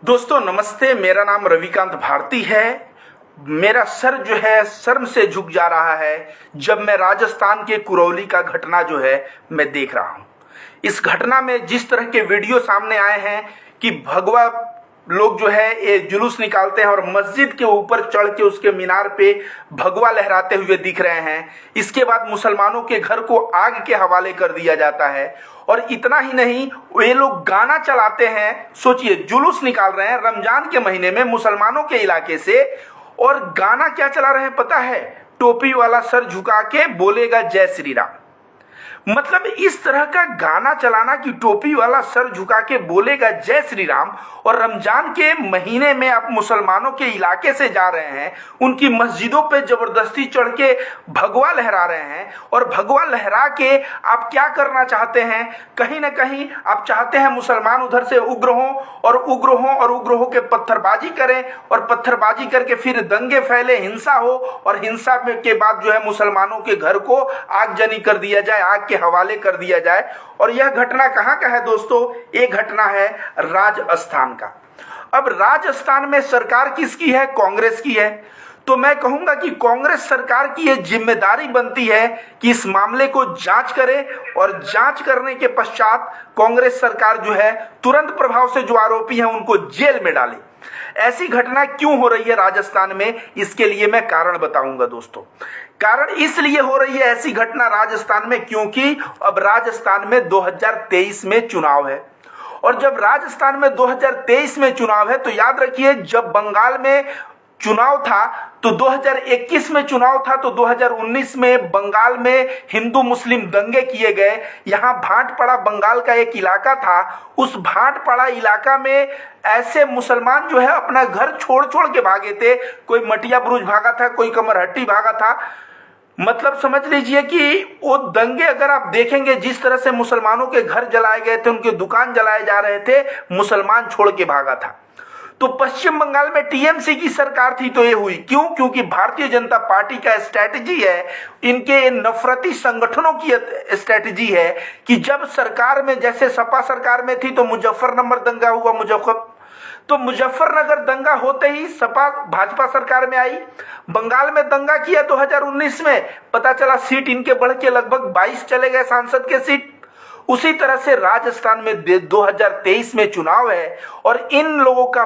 दोस्तों नमस्ते। मेरा नाम रविकांत भारती है। मेरा सर जो है शर्म से झुक जा रहा है जब मैं राजस्थान के करौली का घटना जो है मैं देख रहा हूं। इस घटना में जिस तरह के वीडियो सामने आए हैं कि भगवा लोग जो है ये जुलूस निकालते हैं और मस्जिद के ऊपर चढ़ के उसके मीनार पे भगवा लहराते हुए दिख रहे हैं। इसके बाद मुसलमानों के घर को आग के हवाले कर दिया जाता है। और इतना ही नहीं, ये लोग गाना चलाते हैं। सोचिए, जुलूस निकाल रहे हैं रमजान के महीने में मुसलमानों के इलाके से, और गाना क्या चला रहे हैं पता है? टोपी वाला सर झुका के बोलेगा जय श्री राम। मतलब इस तरह का गाना चलाना कि टोपी वाला सर झुका के बोलेगा जय श्री राम, और रमजान के महीने में आप मुसलमानों के इलाके से जा रहे हैं, उनकी मस्जिदों पे जबरदस्ती चढ़ के भगवा लहरा रहे हैं। और भगवा लहरा के आप क्या करना चाहते हैं? कहीं ना कहीं आप चाहते हैं मुसलमान उधर से उग्र हों और उग्र हो के पत्थरबाजी करें, और पत्थरबाजी करके फिर दंगे फैले, हिंसा हो, और हिंसा के बाद जो है मुसलमानों के घर को आगजनी कर दिया जाए, आग के हवाले कर दिया जाए। और यह घटना कहां का है दोस्तों? ये घटना है राजस्थान का। अब राजस्थान में सरकार किसकी है? कांग्रेस की है। तो मैं कहूंगा कि कांग्रेस सरकार की यह जिम्मेदारी बनती है कि इस मामले को जांच करे, और जांच करने के पश्चात कांग्रेस सरकार जो है तुरंत प्रभाव से जो आरोपी हैं उनको जेल में डाले। ऐसी घटना क्यों हो रही है राजस्थान में? इसके लिए मैं कारण बताऊंगा दोस्तों। कारण इसलिए हो रही है ऐसी घटना राजस्थान में क्योंकि अब राजस्थान में 2023 में चुनाव है। और जब राजस्थान में 2023 में चुनाव है तो याद रखिए, जब बंगाल में चुनाव था तो 2021 में चुनाव था, तो 2019 में बंगाल में हिंदू मुस्लिम दंगे किए गए। यहां भाटपाड़ा बंगाल का एक इलाका था। उस भाटपाड़ा इलाका में ऐसे मुसलमान जो है अपना घर छोड़ छोड़ के भागे थे। कोई मटिया बुरुज भागा था, कोई कमरहट्टी भागा था। मतलब समझ लीजिए कि वो दंगे अगर आप देखेंगे, जिस तरह से मुसलमानों के घर जलाए गए थे, उनके दुकान जलाए जा रहे थे, मुसलमान छोड़ के भागा था। तो पश्चिम बंगाल में टीएमसी की सरकार थी तो ये हुई क्यों? क्योंकि भारतीय जनता पार्टी का स्ट्रैटेजी है, इनके नफरती संगठनों की स्ट्रैटेजी है कि जब सरकार में, जैसे सपा सरकार में थी तो मुजफ्फरनगर दंगा हुआ, तो मुजफ्फरनगर दंगा होते ही सपा भाजपा सरकार में आई। बंगाल में दंगा किया 2019 में, पता चला सीट इनके बढ़ के लगभग 22 चले गए सांसद के सीट। उसी तरह से राजस्थान में 2023 में चुनाव है, और इन लोगों का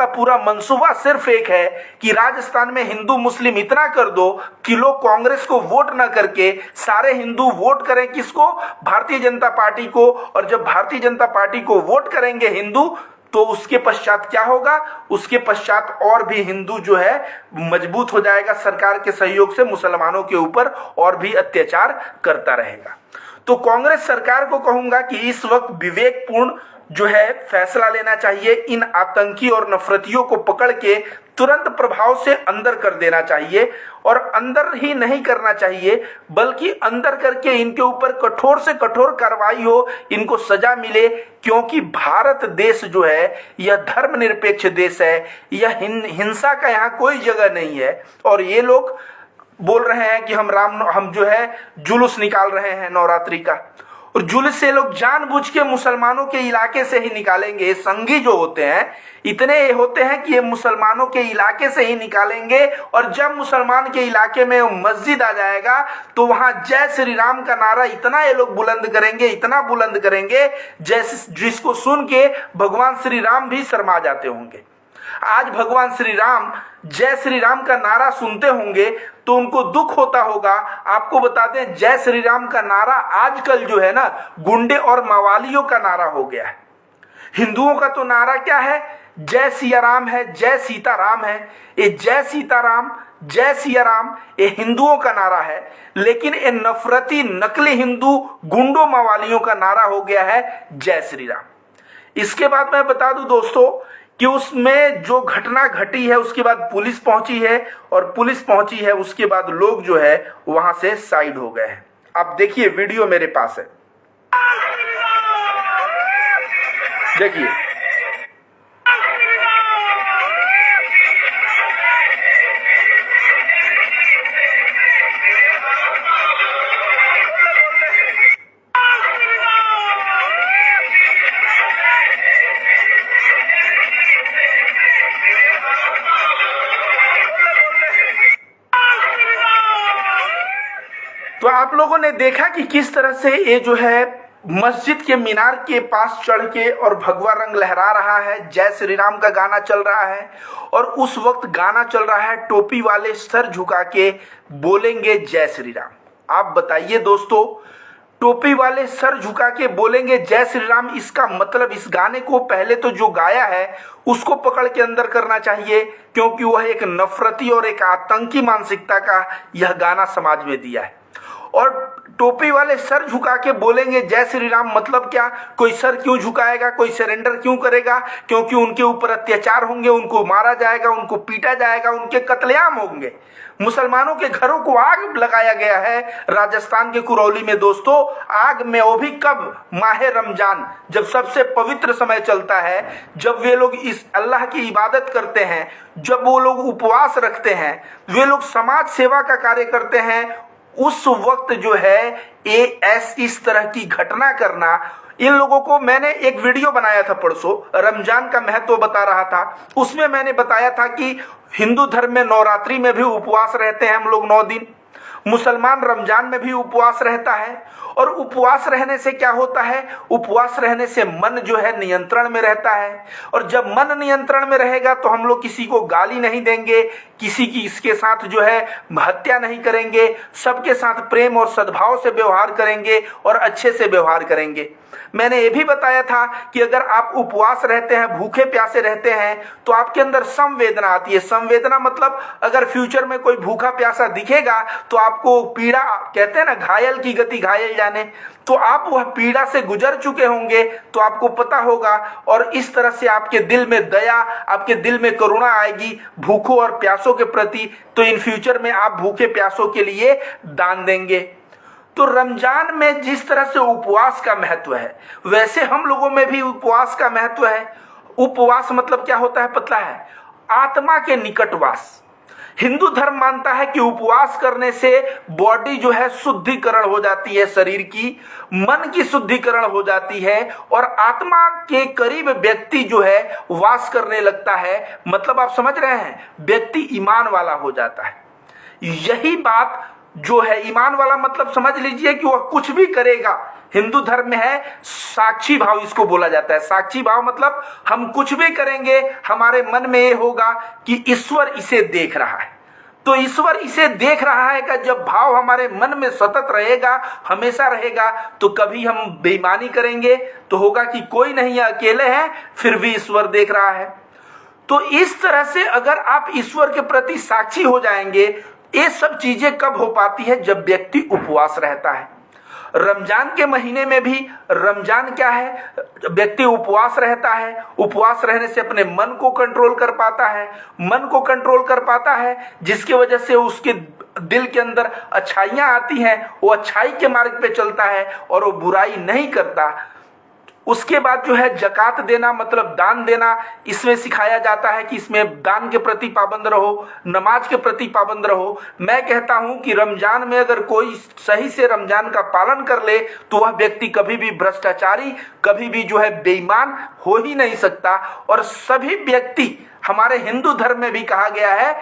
पूरा मंसूबा सिर्फ एक है कि राजस्थान में हिंदू मुस्लिम इतना कर दो कि लोग कांग्रेस को वोट न करके सारे हिंदू वोट करें किसको? भारतीय जनता पार्टी को। और जब भारतीय जनता पार्टी को वोट करेंगे हिंदू, तो उसके पश्चात क्या होगा? उसके पश्चात और भी हिंदू जो है मजबूत हो जाएगा, सरकार के सहयोग से मुसलमानों के ऊपर और भी अत्याचार करता रहेगा। तो कांग्रेस सरकार को कहूंगा कि इस वक्त विवेकपूर्ण जो है फैसला लेना चाहिए। इन आतंकी और नफरतियों को पकड़ के तुरंत प्रभाव से अंदर कर देना चाहिए, और अंदर ही नहीं करना चाहिए बल्कि अंदर करके इनके ऊपर कठोर से कठोर कार्रवाई हो, इनको सजा मिले। क्योंकि भारत देश जो है यह धर्मनिरपेक्ष देश है, यह हिंसा का यहाँ कोई जगह नहीं है। और ये लोग बोल रहे हैं कि हम जो है जुलूस निकाल रहे हैं नवरात्रि का, और जुलूस से लोग जानबूझ के मुसलमानों के इलाके से ही निकालेंगे। ये संघी जो होते हैं इतने ये होते हैं कि ये मुसलमानों के इलाके से ही निकालेंगे, और जब मुसलमान के इलाके में मस्जिद आ जाएगा तो वहां जय श्री राम का नारा इतना ये लोग बुलंद करेंगे, इतना बुलंद करेंगे जैसे जिसको सुन के भगवान श्री राम भी शर्मा जाते होंगे। आज भगवान श्री राम जय श्री राम का नारा सुनते होंगे तो उनको दुख होता होगा। आपको बता दें, जय श्री राम का नारा आजकल जो है ना गुंडे और मवालियों का नारा हो गया है। हिंदुओं का तो नारा क्या है? जय सिया राम है, जय सीता राम है। ये जय सीताराम, जय सिया राम ये हिंदुओं का नारा है, लेकिन ये नफरती नकली हिंदू गुंडों मवालियों का नारा हो गया है जय श्री राम। इसके बाद मैं बता दूं दोस्तों कि उसमें जो घटना घटी है उसके बाद पुलिस पहुंची है, और पुलिस पहुंची है उसके बाद लोग जो है वहां से साइड हो गए हैं। आप देखिए, वीडियो मेरे पास है, देखिए। तो आप लोगों ने देखा कि किस तरह से ये जो है मस्जिद के मीनार के पास चढ़ के और भगवा रंग लहरा रहा है, जय श्री राम का गाना चल रहा है। और उस वक्त गाना चल रहा है, टोपी वाले सर झुका के बोलेंगे जय श्री राम। आप बताइए दोस्तों, टोपी वाले सर झुका के बोलेंगे जय श्री राम, इसका मतलब इस गाने को पहले तो जो गाया है उसको पकड़ के अंदर करना चाहिए, क्योंकि वह एक नफरती और एक आतंकी मानसिकता का यह गाना समाज में दिया है। और टोपी वाले सर झुका के बोलेंगे जय श्री राम मतलब क्या? कोई सर क्यों झुकाएगा, कोई सरेंडर क्यों करेगा? क्योंकि उनके ऊपर अत्याचार होंगे, उनको मारा जाएगा, उनको पीटा जाएगा, उनके कत्लेआम होंगे। मुसलमानों के घरों को आग लगाया गया है राजस्थान के कुरौली में दोस्तों। आग में वो भी कब? माह रमजान, जब सबसे पवित्र समय चलता है, जब वे लोग इस अल्लाह की इबादत करते हैं, जब वो लोग उपवास रखते हैं, वे लोग समाज सेवा का कार्य करते हैं, उस वक्त जो है इस तरह की घटना करना, इन लोगों को मैंने एक वीडियो बनाया था परसों, रमजान का महत्व बता रहा था। उसमें मैंने बताया था कि हिंदू धर्म में नवरात्रि में भी उपवास रहते हैं हम लोग 9 दिन, मुसलमान रमजान में भी उपवास रहता है। और उपवास रहने से क्या होता है? उपवास रहने से मन जो है नियंत्रण में रहता है। और जब मन नियंत्रण में रहेगा तो हम लोग किसी को गाली नहीं देंगे, किसी की इसके साथ जो है हत्या नहीं करेंगे, सबके साथ प्रेम और सद्भाव से व्यवहार करेंगे और अच्छे से व्यवहार करेंगे। मैंने ये भी बताया था कि अगर आप उपवास रहते हैं, भूखे प्यासे रहते हैं, तो आपके अंदर संवेदना आती है। संवेदना मतलब अगर फ्यूचर में कोई भूखा प्यासा दिखेगा तो आपको पीड़ा, कहते हैं ना घायल की गति घायल जाने, तो आप वह पीड़ा से गुजर चुके होंगे तो आपको पता होगा। और इस तरह से आपके दिल में दया, आपके दिल में करुणा आएगी भूखों और प्यासों के प्रति, तो इन फ्यूचर में आप भूखे प्यासों के लिए दान देंगे। तो रमजान में जिस तरह से उपवास का महत्व है, वैसे हम लोगों में भी उपवास का महत्व है। उपवास मतलब क्या होता है पता है? आत्मा के निकटवास। हिंदू धर्म मानता है कि उपवास करने से बॉडी जो है शुद्धिकरण हो जाती है, शरीर की, मन की शुद्धिकरण हो जाती है और आत्मा के करीब व्यक्ति जो है वास करने लगता है। मतलब आप समझ रहे हैं, व्यक्ति ईमान वाला हो जाता है। यही बात जो है ईमान वाला मतलब समझ लीजिए कि वह कुछ भी करेगा। हिंदू धर्म में है साक्षी भाव, इसको बोला जाता है। साक्षी भाव मतलब हम कुछ भी करेंगे, हमारे मन में ये होगा कि ईश्वर इसे देख रहा है। तो ईश्वर इसे देख रहा है का जब भाव हमारे मन में सतत रहेगा, हमेशा रहेगा, तो कभी हम बेईमानी करेंगे तो होगा कि कोई नहीं है, अकेले हैं, फिर भी ईश्वर देख रहा है। तो इस तरह से अगर आप ईश्वर के प्रति साक्षी हो जाएंगे, ये सब चीजें कब हो पाती है? जब व्यक्ति उपवास रहता है। रमजान के महीने में भी, रमजान क्या है? व्यक्ति उपवास रहता है। उपवास रहने से अपने मन को कंट्रोल कर पाता है, मन को कंट्रोल कर पाता है, जिसकी वजह से उसके दिल के अंदर अच्छाइयां आती हैं, वो अच्छाई के मार्ग पे चलता है और वो बुराई नहीं करता। उसके बाद जो है जकात देना मतलब दान देना, इसमें सिखाया जाता है कि इसमें दान के प्रति पाबंद रहो, नमाज के प्रति पाबंद रहो। मैं कहता हूं कि रमजान में अगर कोई सही से रमजान का पालन कर ले तो वह व्यक्ति कभी भी भ्रष्टाचारी, कभी भी जो है बेईमान हो ही नहीं सकता। और सभी व्यक्ति, हमारे हिंदू धर्म में भी कहा गया है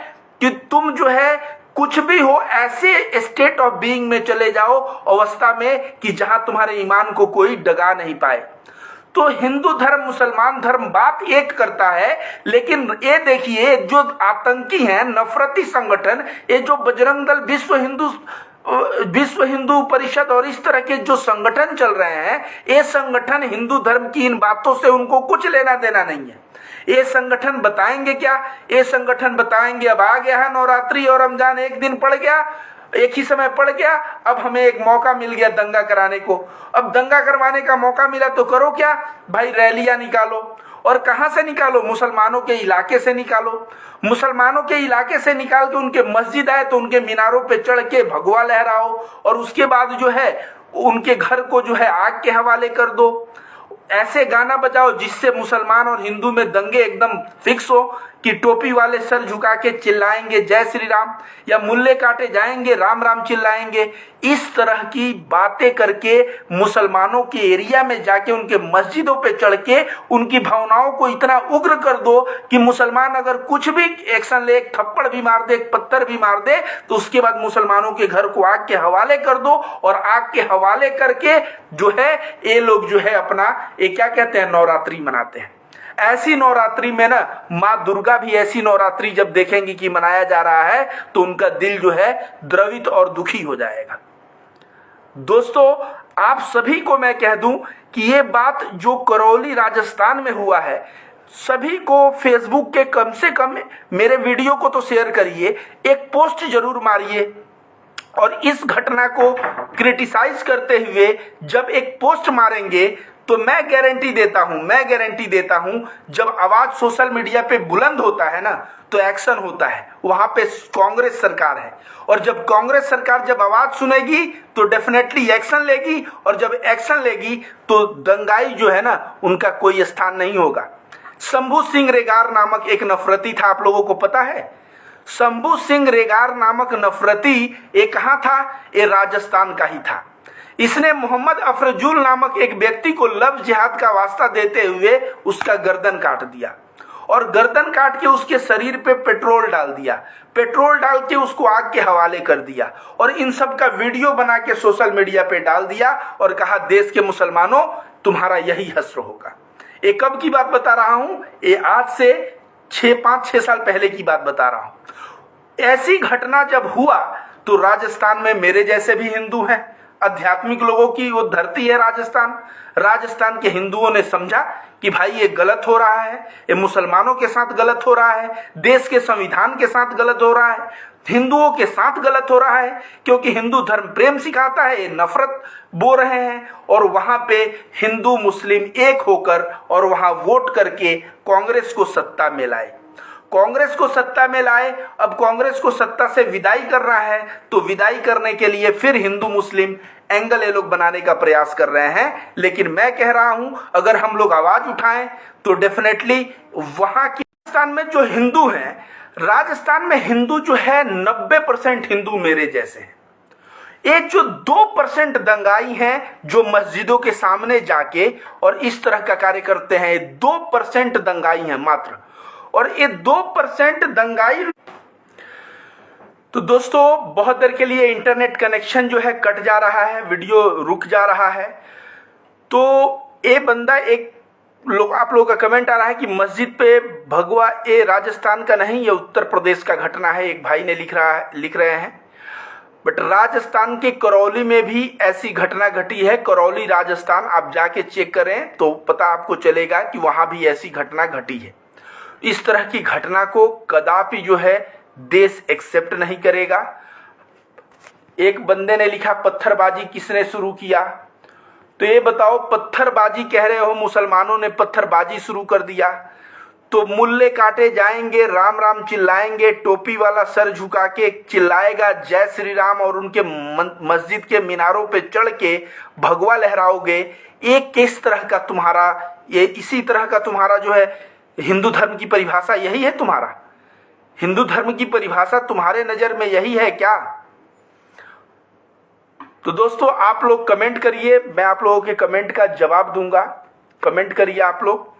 कि तुम जो है कुछ भी हो, ऐसे स्टेट ऑफ बीइंग में चले जाओ, अवस्था में कि जहां तुम्हारे ईमान को कोई डगा नहीं पाए। तो हिंदू धर्म, मुसलमान धर्म बात एक करता है, लेकिन ये देखिए जो आतंकी हैं, नफरती संगठन, ये जो बजरंग दल, विश्व हिंदू परिषद और इस तरह के जो संगठन चल रहे हैं, ये संगठन हिंदू धर्म की इन बातों से उनको कुछ लेना देना नहीं है। ये संगठन बताएंगे क्या? ये संगठन बताएंगे अब आ गया है नवरात्रि और रमजान, एक दिन पड़ गया, एक ही समय पड़ गया, अब हमें एक मौका मिल गया दंगा कराने को। अब दंगा करवाने का मौका मिला तो करो क्या भाई? रैलियां निकालो। और कहां से निकालो? मुसलमानों के इलाके से निकालो। मुसलमानों के इलाके से निकाल के उनके मस्जिद आए तो उनके मीनारों पे चढ़ के भगवा लहराओ और उसके बाद जो है उनके घर को जो है आग के हवाले कर दो। ऐसे गाना बजाओ जिससे मुसलमान और हिंदू में दंगे एकदम फिक्स हो कि टोपी वाले सर झुका के चिल्लाएंगे जय श्री राम, या मुल्ले काटे जाएंगे राम राम चिल्लाएंगे। इस तरह की बातें करके मुसलमानों के एरिया में जाके उनके मस्जिदों पे चढ़ के उनकी भावनाओं को इतना उग्र कर दो कि मुसलमान अगर कुछ भी एक्शन ले, एक थप्पड़ भी मार दे, एक पत्थर भी मार दे, तो उसके बाद मुसलमानों के घर को आग के हवाले कर दो। और आग के हवाले करके जो है ये लोग जो है अपना ये क्या कहते हैं, नवरात्रि मनाते हैं। ऐसी नवरात्रि में ना माँ दुर्गा भी ऐसी नवरात्रि जब देखेंगी कि मनाया जा रहा है तो उनका दिल जो है द्रवित और दुखी हो जाएगा। दोस्तों, आप सभी को मैं कह दूं कि ये बात जो करौली राजस्थान में हुआ है, सभी को फेसबुक के कम से कम मेरे वीडियो को तो शेयर करिए, एक पोस्ट जरूर मारिए और इस घटना को क्रिटिसाइज करते हुए जब एक पोस्ट मारेंगे तो मैं गारंटी देता हूं जब आवाज सोशल मीडिया पे बुलंद होता है ना तो एक्शन होता है। वहां पे कांग्रेस सरकार है और जब कांग्रेस सरकार जब आवाज सुनेगी तो डेफिनेटली एक्शन लेगी, और जब एक्शन लेगी तो दंगाई जो है ना उनका कोई स्थान नहीं होगा। शंभू सिंह रेगार नामक एक नफरती था, आप लोगों को पता है? शंभू सिंह रेगार नामक नफरती ये कहाँ था? ये राजस्थान का ही था। इसने मोहम्मद अफरजुल नामक एक व्यक्ति को लव जिहाद का वास्ता देते हुए उसका गर्दन काट दिया और गर्दन काट के उसके शरीर पे पेट्रोल डाल दिया, पेट्रोल डाल के उसको आग के हवाले कर दिया और इन सब का वीडियो बना के सोशल मीडिया पे डाल दिया और कहा देश के मुसलमानों तुम्हारा यही हश्र होगा। ये कब की बात बता रहा हूं? ये आज से 5-6 साल पहले की बात बता रहा हूं। ऐसी घटना जब हुआ तो राजस्थान में मेरे जैसे भी हिंदू हैं, आध्यात्मिक लोगों की वो धरती है राजस्थान के हिंदुओं ने समझा कि भाई ये गलत हो रहा है, ये मुसलमानों के साथ गलत हो रहा है, देश के संविधान के साथ गलत हो रहा है, हिंदुओं के साथ गलत हो रहा है, क्योंकि हिंदू धर्म प्रेम सिखाता है, ये नफरत बो रहे हैं। और वहां पे हिंदू मुस्लिम एक होकर और वहां वोट करके कांग्रेस को सत्ता में लाए। अब कांग्रेस को सत्ता से विदाई कर रहा है, तो विदाई करने के लिए फिर हिंदू मुस्लिम एंगल ये लोग बनाने का प्रयास कर रहे हैं। लेकिन मैं कह रहा हूं अगर हम लोग आवाज उठाएं तो डेफिनेटली वहां की राजस्थान में जो हिंदू हैं, राजस्थान में हिंदू जो है 90% हिंदू मेरे जैसे हैं। ये जो 2% दंगाई हैं जो मस्जिदों के सामने जाके और इस तरह का कार्य करते हैं, 2% दंगाई हैं मात्र। और ये 2% दंगाई। तो दोस्तों, बहुत देर के लिए इंटरनेट कनेक्शन जो है कट जा रहा है, वीडियो रुक जा रहा है। तो ये बंदा आप लोगों का कमेंट आ रहा है कि मस्जिद पे भगवा, ये राजस्थान का नहीं, ये उत्तर प्रदेश का घटना है, एक भाई ने लिख रहे हैं। बट राजस्थान के करौली में भी ऐसी घटना घटी है। करौली राजस्थान आप जाके चेक करें तो पता आपको चलेगा कि वहां भी ऐसी घटना घटी है। इस तरह की घटना को कदापि जो है देश एक्सेप्ट नहीं करेगा। एक बंदे ने लिखा पत्थरबाजी किसने शुरू किया? तो ये बताओ, पत्थरबाजी कह रहे हो, मुसलमानों ने पत्थरबाजी शुरू कर दिया तो मुल्ले काटे जाएंगे, राम राम चिल्लाएंगे, टोपी वाला सर झुका के चिल्लाएगा जय श्री राम और उनके मस्जिद के मीनारों पे चढ़ के भगवा लहराओगे। एक किस तरह का तुम्हारा, ये इसी तरह का तुम्हारा जो है हिंदू धर्म की परिभाषा यही है? तुम्हारा हिंदू धर्म की परिभाषा तुम्हारे नजर में यही है क्या? तो दोस्तों, आप लोग कमेंट करिए, मैं आप लोगों के कमेंट का जवाब दूंगा। कमेंट करिए आप लोग।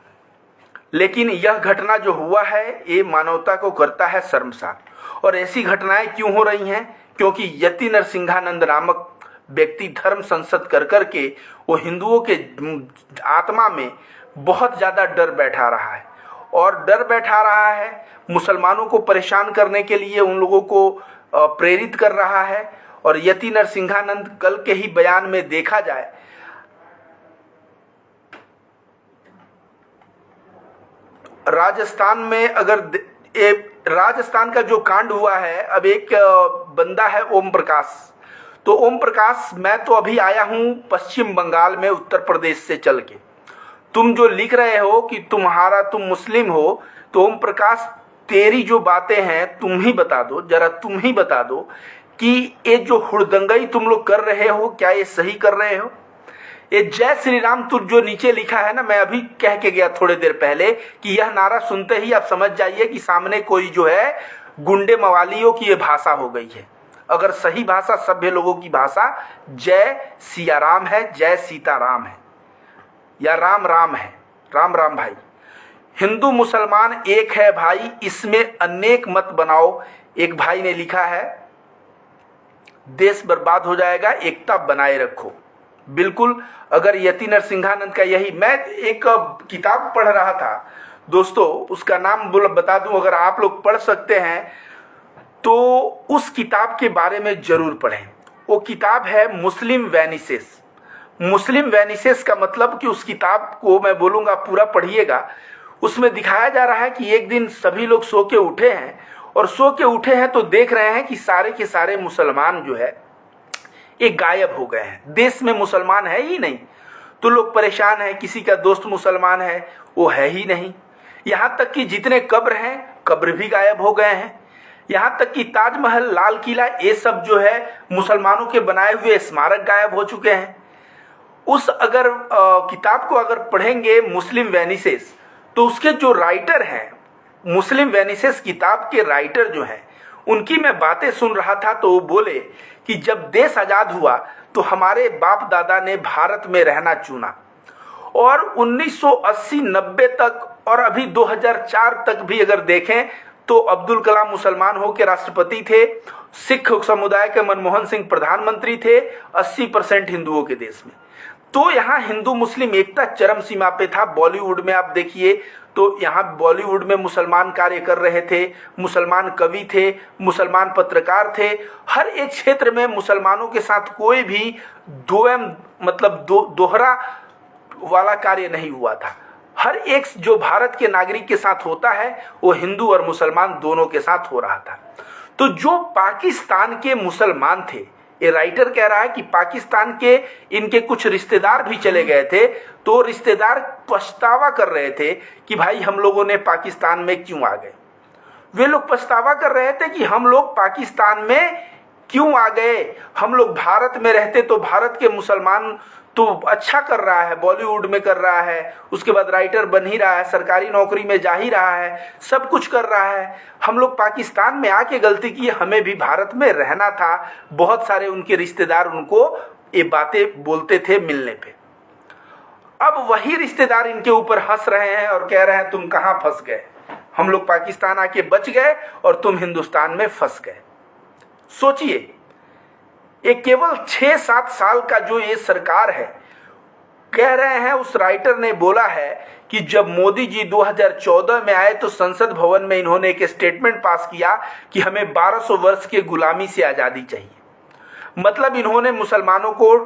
लेकिन यह घटना जो हुआ है ये मानवता को करता है शर्मसार। और ऐसी घटनाएं क्यों हो रही हैं? क्योंकि यति नरसिंहानंद नामक व्यक्ति धर्म संसद कर करके वो हिंदुओं के आत्मा में बहुत ज़्यादा डर बैठा रहा है और डर बैठा रहा है, मुसलमानों को परेशान करने के लिए उन लोगों को प्रेरित कर रहा है। और यति नरसिंहानंद कल के ही बयान में देखा जाए, राजस्थान में अगर राजस्थान का जो कांड हुआ है, अब एक बंदा है ओम प्रकाश। तो ओम प्रकाश, मैं तो अभी आया हूं पश्चिम बंगाल में उत्तर प्रदेश से चल के। तुम जो लिख रहे हो कि तुम मुस्लिम हो, तो ओम प्रकाश तेरी जो बातें हैं तुम ही बता दो, जरा तुम ही बता दो कि ये जो हुड़दंगई तुम लोग कर रहे हो क्या ये सही कर रहे हो? ये जय श्री राम तू जो नीचे लिखा है ना, मैं अभी कह के गया थोड़ी देर पहले कि यह नारा सुनते ही आप समझ जाइए कि सामने कोई जो है गुंडे मवालियों की ये भाषा हो गई है। अगर सही भाषा सभ्य लोगों की भाषा जय सिया राम है, जय सीता राम है, या राम राम है। राम राम भाई, हिंदू मुसलमान एक है भाई, इसमें अनेक मत बनाओ। एक भाई ने लिखा है देश बर्बाद हो जाएगा, एकता बनाए रखो। बिल्कुल, अगर यति नरसिंहानंद का यही, मैं एक किताब पढ़ रहा था दोस्तों, उसका नाम बता दूं, अगर आप लोग पढ़ सकते हैं तो उस किताब के बारे में जरूर पढ़ें। वो किताब है मुस्लिम वेनिसेस। मुस्लिम वेनिसेस का मतलब कि उस किताब को मैं बोलूँगा पूरा पढ़िएगा। उसमें दिखाया जा रहा है कि एक दिन सभी लोग सो के उठे हैं, और सो के उठे हैं तो देख रहे हैं कि सारे के सारे मुसलमान जो है ये गायब हो गए हैं। देश में मुसलमान है ही नहीं, तो लोग परेशान हैं। किसी का दोस्त मुसलमान है, वो है ही नहीं। यहाँ तक कि जितने कब्र हैं, कब्र भी गायब हो गए हैं। यहाँ तक कि ताजमहल, लाल किला, ये सब जो है मुसलमानों के बनाए हुए स्मारक गायब हो चुके हैं। उस अगर किताब को अगर पढ़ेंगे मुस्लिम वेनिसेस, तो उसके जो राइटर हैं, मुस्लिम वेनिसेस किताब के राइटर जो हैं, उनकी मैं बातें सुन रहा था, तो वो बोले कि जब देश आज़ाद हुआ तो हमारे बाप दादा ने भारत में रहना चुना, और 1980-90 तक और अभी 2004 तक भी अगर देखें तो अब्दुल कलाम मुसलमान होकर राष्ट्रपति थे, सिख समुदाय के मनमोहन सिंह प्रधानमंत्री थे, 80% हिंदुओं के देश में। तो यहाँ हिंदू मुस्लिम एकता चरम सीमा पे था। बॉलीवुड में आप देखिए तो यहाँ बॉलीवुड में मुसलमान कार्य कर रहे थे, मुसलमान कवि थे, मुसलमान पत्रकार थे। हर एक क्षेत्र में मुसलमानों के साथ कोई भी दोहरा वाला कार्य नहीं हुआ था। हर एक जो भारत के नागरिक के साथ होता है वो हिंदू और मुसलमान दोनों के साथ हो रहा था। तो जो पाकिस्तान के मुसलमान थे, ये राइटर कह रहा है कि पाकिस्तान के इनके कुछ रिश्तेदार भी चले गए थे, तो रिश्तेदार पछतावा कर रहे थे कि भाई हम लोगों ने पाकिस्तान में क्यों आ गए। वे लोग पछतावा कर रहे थे कि हम लोग पाकिस्तान में क्यों आ गए, हम लोग भारत में रहते तो भारत के मुसलमान तो अच्छा कर रहा है, बॉलीवुड में कर रहा है, उसके बाद राइटर बन ही रहा है, सरकारी नौकरी में जा ही रहा है, सब कुछ कर रहा है। हम लोग पाकिस्तान में आके गलती की, हमें भी भारत में रहना था। बहुत सारे उनके रिश्तेदार उनको ये बातें बोलते थे मिलने पे। अब वही रिश्तेदार इनके ऊपर हंस रहे हैं और कह रहे हैं तुम कहाँ फंस गए, हम लोग पाकिस्तान आके बच गए और तुम हिंदुस्तान में फंस गए। सोचिए, ये केवल 6-7 साल का जो ये सरकार है, कह रहे हैं, उस राइटर ने बोला है कि जब मोदी जी 2014 में आए तो संसद भवन में इन्होंने एक स्टेटमेंट पास किया कि हमें 1200 वर्ष के गुलामी से आज़ादी चाहिए। मतलब इन्होंने मुसलमानों को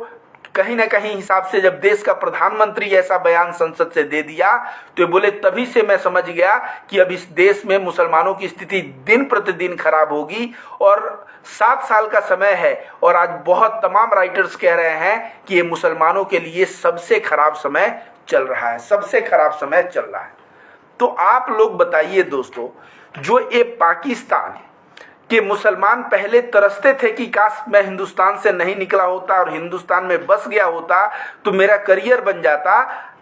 कहीं ना कहीं हिसाब से जब देश का प्रधानमंत्री ऐसा बयान संसद से दे दिया तो ये बोले तभी से मैं समझ गया कि अब इस देश में मुसलमानों की स्थिति दिन प्रतिदिन खराब होगी। और 7 साल का समय है और आज बहुत तमाम राइटर्स कह रहे हैं कि ये मुसलमानों के लिए सबसे खराब समय चल रहा है, सबसे खराब समय चल रहा है। तो आप लोग बताइए दोस्तों, जो ये पाकिस्तान कि मुसलमान पहले तरसते थे कि काश मैं हिंदुस्तान से नहीं निकला होता और हिंदुस्तान में बस गया होता तो मेरा करियर बन जाता।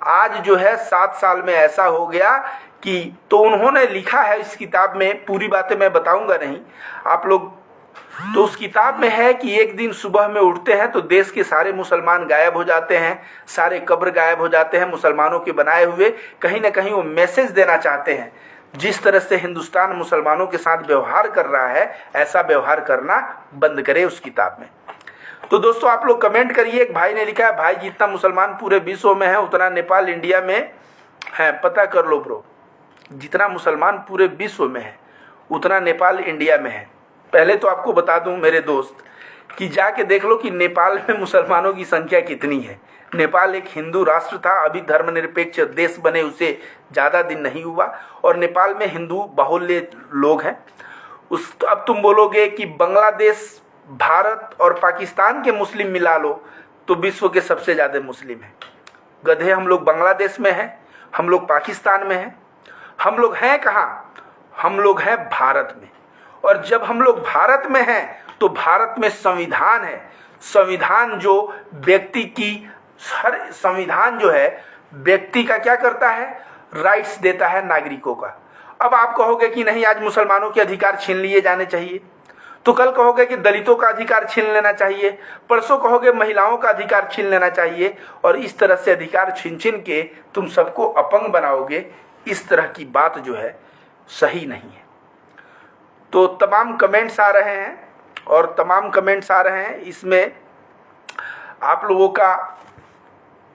आज जो है 7 साल में ऐसा हो गया कि, तो उन्होंने लिखा है इस किताब में, पूरी बातें मैं बताऊंगा नहीं आप लोग, तो उस किताब में है कि एक दिन सुबह में उठते हैं तो देश के सारे मुसलमान गायब हो जाते हैं, सारे कब्र गायब हो जाते हैं मुसलमानों के बनाए हुए। कहीं ना कहीं वो मैसेज देना चाहते हैं, जिस तरह से हिंदुस्तान मुसलमानों के साथ व्यवहार कर रहा है ऐसा व्यवहार करना बंद करे उस किताब में। तो दोस्तों आप लोग कमेंट करिए। एक भाई ने लिखा है, भाई जितना मुसलमान पूरे विश्व में है उतना नेपाल इंडिया में है, पता कर लो ब्रो। जितना मुसलमान पूरे विश्व में है उतना नेपाल इंडिया में है। पहले तो आपको बता दूं मेरे दोस्त कि जाके देख लो कि नेपाल में मुसलमानों की संख्या कितनी है। नेपाल एक हिंदू राष्ट्र था, अभी धर्मनिरपेक्ष देश बने उसे ज़्यादा दिन नहीं हुआ, और नेपाल में हिंदू बाहुल्य लोग हैं। अब तुम बोलोगे कि बांग्लादेश, भारत और पाकिस्तान के मुस्लिम मिला लो तो विश्व के सबसे ज़्यादा मुस्लिम हैं। गधे हम लोग बांग्लादेश में हैं, हम लोग पाकिस्तान में हैं, हम लोग हैं कहाँ? हम लोग हैं भारत में। और जब हम लोग भारत में हैं तो भारत में संविधान है। संविधान जो व्यक्ति की हर संविधान जो है व्यक्ति का क्या करता है, राइट्स देता है नागरिकों का। अब आप कहोगे कि नहीं आज मुसलमानों के अधिकार छीन लिए जाने चाहिए, तो कल कहोगे कि दलितों का अधिकार छीन लेना चाहिए, परसों कहोगे महिलाओं का अधिकार छीन लेना चाहिए, और इस तरह से अधिकार छीन छीन के तुम सबको अपंग बनाओगे। इस तरह की बात जो है सही नहीं है। तो तमाम कमेंट्स आ रहे हैं और तमाम कमेंट्स आ रहे हैं, इसमें आप लोगों का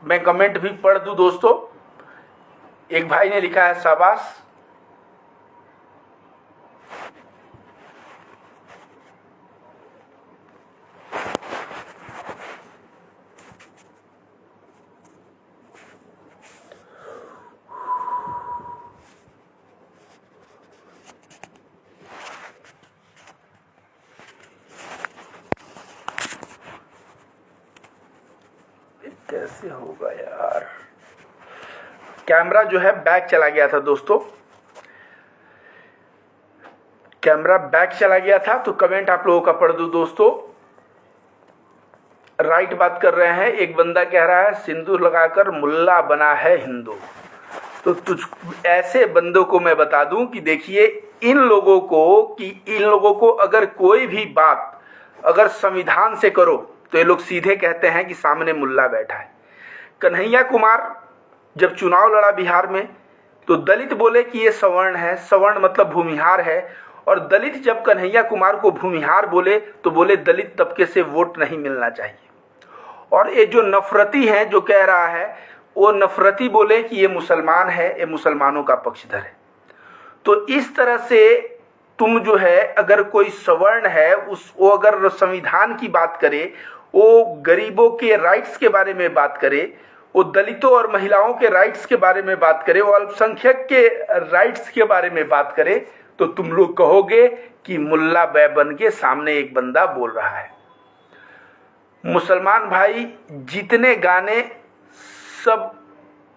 मैं कमेंट भी पढ़ दूं दोस्तों। एक भाई ने लिखा है शाबाश, कैसे होगा यार, कैमरा जो है बैक चला गया था दोस्तों, कैमरा बैक चला गया था। तो कमेंट आप लोगों का पढ़ दूं दोस्तों। राइट बात कर रहे हैं। एक बंदा कह रहा है सिंदूर लगाकर मुल्ला बना है हिंदू। तो तुझ ऐसे बंदों को मैं बता दूं कि देखिए इन लोगों को अगर कोई भी बात अगर संविधान से करो तो ये लोग सीधे कहते हैं कि सामने मुल्ला बैठा है। कन्हैया कुमार जब चुनाव लड़ा बिहार में तो दलित बोले कि ये सवर्ण है, सवर्ण मतलब भूमिहार है, और दलित जब कन्हैया कुमार को भूमिहार बोले तो बोले दलित तबके से वोट नहीं मिलना चाहिए। और ये जो नफरती है जो कह रहा है वो नफरती बोले कि ये मुसलमान है, ये मुसलमानों का पक्षधर है। तो इस तरह से तुम जो है अगर कोई सवर्ण है वो अगर संविधान की बात करे, वो गरीबों के राइट्स के बारे में बात करे, वो दलितों और महिलाओं के राइट्स के बारे में बात करे, वो अल्पसंख्यक के राइट्स के बारे में बात करे, तो तुम लोग कहोगे कि मुल्ला बैबन के सामने एक बंदा बोल रहा है। मुसलमान भाई जितने गाने सब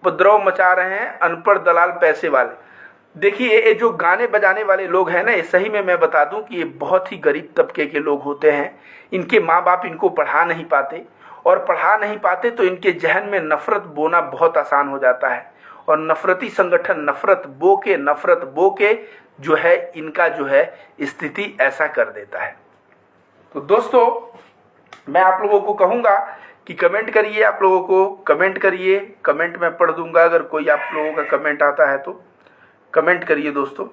उपद्रव मचा रहे हैं, अनपढ़ दलाल पैसे वाले। देखिए ये जो गाने बजाने वाले लोग हैं ना, ये सही में मैं बता दूं कि ये बहुत ही गरीब तबके के लोग होते हैं। इनके माँ बाप इनको पढ़ा नहीं पाते, और पढ़ा नहीं पाते तो इनके जहन में नफरत बोना बहुत आसान हो जाता है, और नफरती संगठन नफरत बो के जो है इनका जो है स्थिति ऐसा कर देता है। तो दोस्तों मैं आप लोगों को कहूँगा कि कमेंट करिए, आप लोगों को कमेंट करिए, कमेंट में पढ़ दूंगा। अगर कोई आप लोगों का कमेंट आता है तो कमेंट करिए दोस्तों।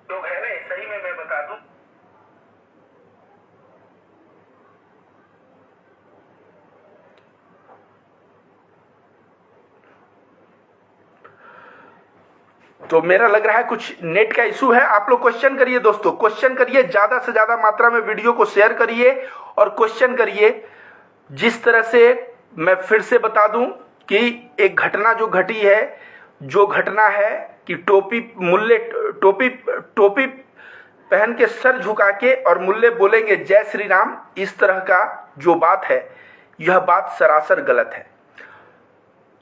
लोग है ना, सही में मैं बता दूं तो मेरा लग रहा है कुछ नेट का इशू है। आप लोग क्वेश्चन करिए दोस्तों, क्वेश्चन करिए, ज्यादा से ज्यादा मात्रा में वीडियो को शेयर करिए और क्वेश्चन करिए। जिस तरह से मैं फिर से बता दूं कि एक घटना जो घटी है, जो घटना है कि टोपी पहन के सर झुका के और मुल्ले बोलेंगे जय श्री राम, इस तरह का जो बात है यह बात सरासर गलत है।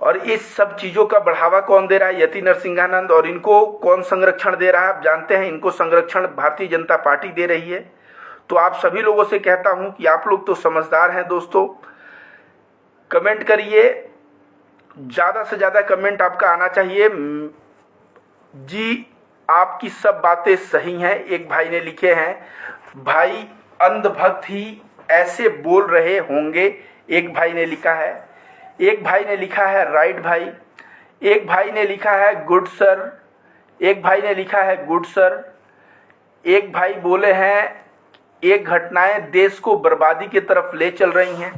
और इस सब चीज़ों का बढ़ावा कौन दे रहा है? यति नरसिंहानंद। और इनको कौन संरक्षण दे रहा है? आप जानते हैं इनको संरक्षण भारतीय जनता पार्टी दे रही है। तो आप सभी लोगों से कहता हूं कि आप लोग तो समझदार हैं दोस्तों, कमेंट करिए, ज़्यादा से ज़्यादा कमेंट आपका आना चाहिए। जी आपकी सब बातें सही हैं। एक भाई ने लिखे हैं भाई अंधभक्त ही ऐसे बोल रहे होंगे, एक भाई ने लिखा है। एक भाई ने लिखा है राइट भाई, एक भाई ने लिखा है गुड सर, एक भाई ने लिखा है गुड सर। एक भाई बोले हैं एक घटनाएं देश को बर्बादी की तरफ ले चल रही हैं।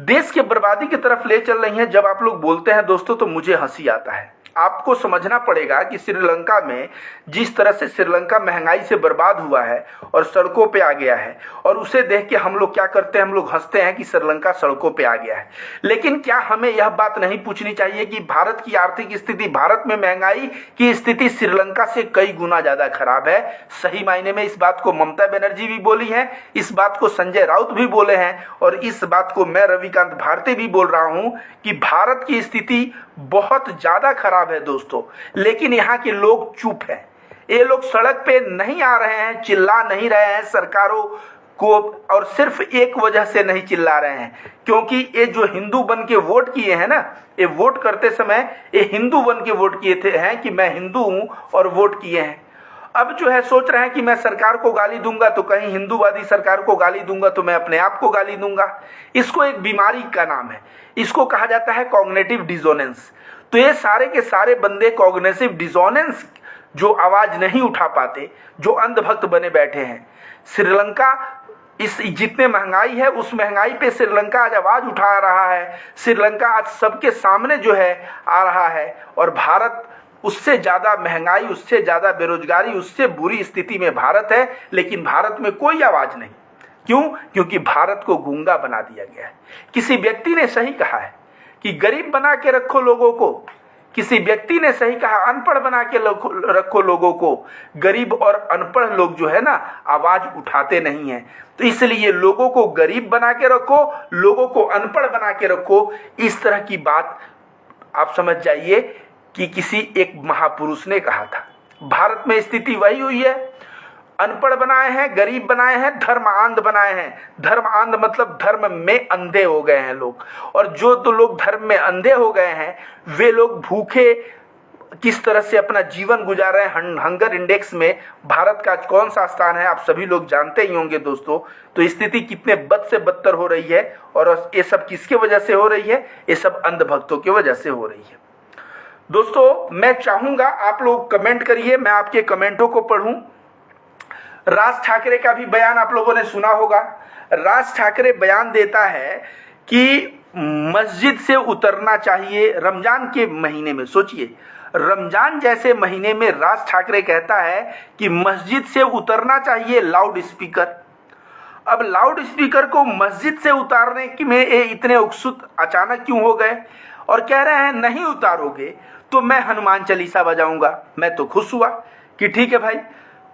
देश के बर्बादी की तरफ ले चल रही हैं जब आप लोग बोलते हैं दोस्तों तो मुझे हंसी आता है। आपको समझना पड़ेगा कि श्रीलंका में जिस तरह से श्रीलंका महंगाई से बर्बाद हुआ है और सड़कों पे आ गया है, और उसे देख के हम लोग क्या करते हैं, हम लोग हंसते हैं कि श्रीलंका सड़कों पे आ गया है। लेकिन क्या हमें यह बात नहीं पूछनी चाहिए कि भारत की आर्थिक स्थिति, भारत में महंगाई की स्थिति श्रीलंका से कई गुना ज़्यादा खराब है। सही मायने में इस बात को ममता बनर्जी भी बोली है, इस बात को संजय राउत भी बोले हैं, और इस बात को मैं रविकांत भारती भी बोल रहा हूं कि भारत की स्थिति बहुत ज़्यादा खराब है दोस्तों। लेकिन यहाँ के लोग चुप हैं, ये लोग सड़क पे नहीं आ रहे हैं, चिल्ला नहीं रहे हैं, सरकारों को, और सिर्फ एक वजह से नहीं चिल्ला रहे हैं, क्योंकि ये जो हिंदू बन के वोट किए हैं ना, ये वोट करते समय ये हिंदू बन के वोट किए थे हैं कि मैं हिंदू हूं और वोट किए हैं। अब जो है सोच रहे हैं कि मैं सरकार को गाली दूंगा तो कहीं हिंदूवादी सरकार को गाली दूंगा तो मैं अपने आप को गाली दूंगा। इसको एक बीमारी का नाम है, इसको कहा जाता है कॉग्निटिव डिसोनेंस। तो ये सारे के सारे बंदे कॉग्निटिव डिसोनेंस जो आवाज नहीं उठा पाते, जो अंधभक्त बने बैठे हैं। श्रीलंका, इस जितने महंगाई है उस महंगाई पे श्रीलंका आज आवाज उठा रहा है, श्रीलंका आज सबके सामने जो है आ रहा है, और भारत उससे ज़्यादा महंगाई, उससे ज़्यादा बेरोजगारी, उससे बुरी स्थिति में भारत है, लेकिन भारत में कोई आवाज़ नहीं। क्यों? क्योंकि भारत को गूंगा बना दिया गया है। किसी व्यक्ति ने सही कहा है कि गरीब बना के रखो लोगों को, किसी व्यक्ति ने सही कहा अनपढ़ बना के रखो लोगों को। गरीब और अनपढ़ लोग जो है ना आवाज़ उठाते नहीं हैं, तो इसलिए लोगों को गरीब बना के रखो, लोगों को अनपढ़ बना के रखो। इस तरह की बात आप समझ जाइए कि किसी एक महापुरुष ने कहा था। भारत में स्थिति वही हुई है, अनपढ़ बनाए हैं, गरीब बनाए हैं, धर्म आंध बनाए हैं। धर्म आंध मतलब धर्म में अंधे हो गए हैं लोग, और जो तो लोग धर्म में अंधे हो गए हैं वे लोग भूखे किस तरह से अपना जीवन गुजार रहे हैं। हंगर इंडेक्स में भारत का कौन सा स्थान है आप सभी लोग जानते ही होंगे दोस्तों। तो स्थिति कितने बद से बदतर हो रही है, और ये सब किसके वजह से हो रही है? ये सब अंधभक्तों की वजह से हो रही है। दोस्तों मैं चाहूंगा आप लोग कमेंट करिए, मैं आपके कमेंटों को पढ़ूं। राज ठाकरे का भी बयान आप लोगों ने सुना होगा। राज ठाकरे बयान देता है कि मस्जिद से उतरना चाहिए रमजान के महीने में। सोचिए, रमजान जैसे महीने में राज ठाकरे कहता है कि मस्जिद से उतरना चाहिए लाउड स्पीकर। अब लाउड स्पीकर को मस्जिद से उतारने में ये इतने उत्सुक अचानक क्यों हो गए, और कह रहे हैं नहीं उतारोगे तो मैं हनुमान चालीसा बजाऊंगा। मैं तो खुश हुआ कि ठीक है भाई,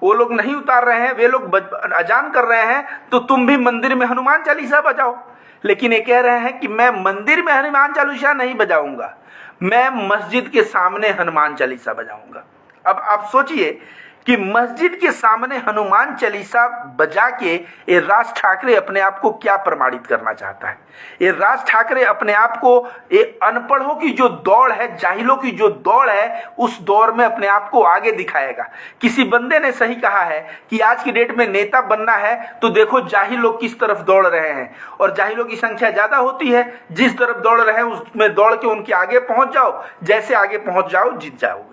वो लोग नहीं उतार रहे हैं, वे लोग अजान कर रहे हैं, तो तुम भी मंदिर में हनुमान चालीसा बजाओ। लेकिन ये कह रहे हैं कि मैं मंदिर में हनुमान चालीसा नहीं बजाऊंगा, मैं मस्जिद के सामने हनुमान चालीसा बजाऊंगा। अब आप सोचिए कि मस्जिद के सामने हनुमान चालीसा बजा के ये राज ठाकरे अपने आप को क्या प्रमाणित करना चाहता है। ये राज ठाकरे अपने आप को ये अनपढ़ों की जो दौड़ है, जाहिलों की जो दौड़ है, उस दौड़ में अपने आप को आगे दिखाएगा। किसी बंदे ने सही कहा है कि आज की डेट में नेता बनना है तो देखो जाहिल लोग किस तरफ दौड़ रहे हैं, और जाहिलों की संख्या ज्यादा होती है, जिस तरफ दौड़ रहे हैं उसमें दौड़ के उनके आगे पहुंच जाओ, जैसे आगे पहुंच जाओ जीत जाओगे।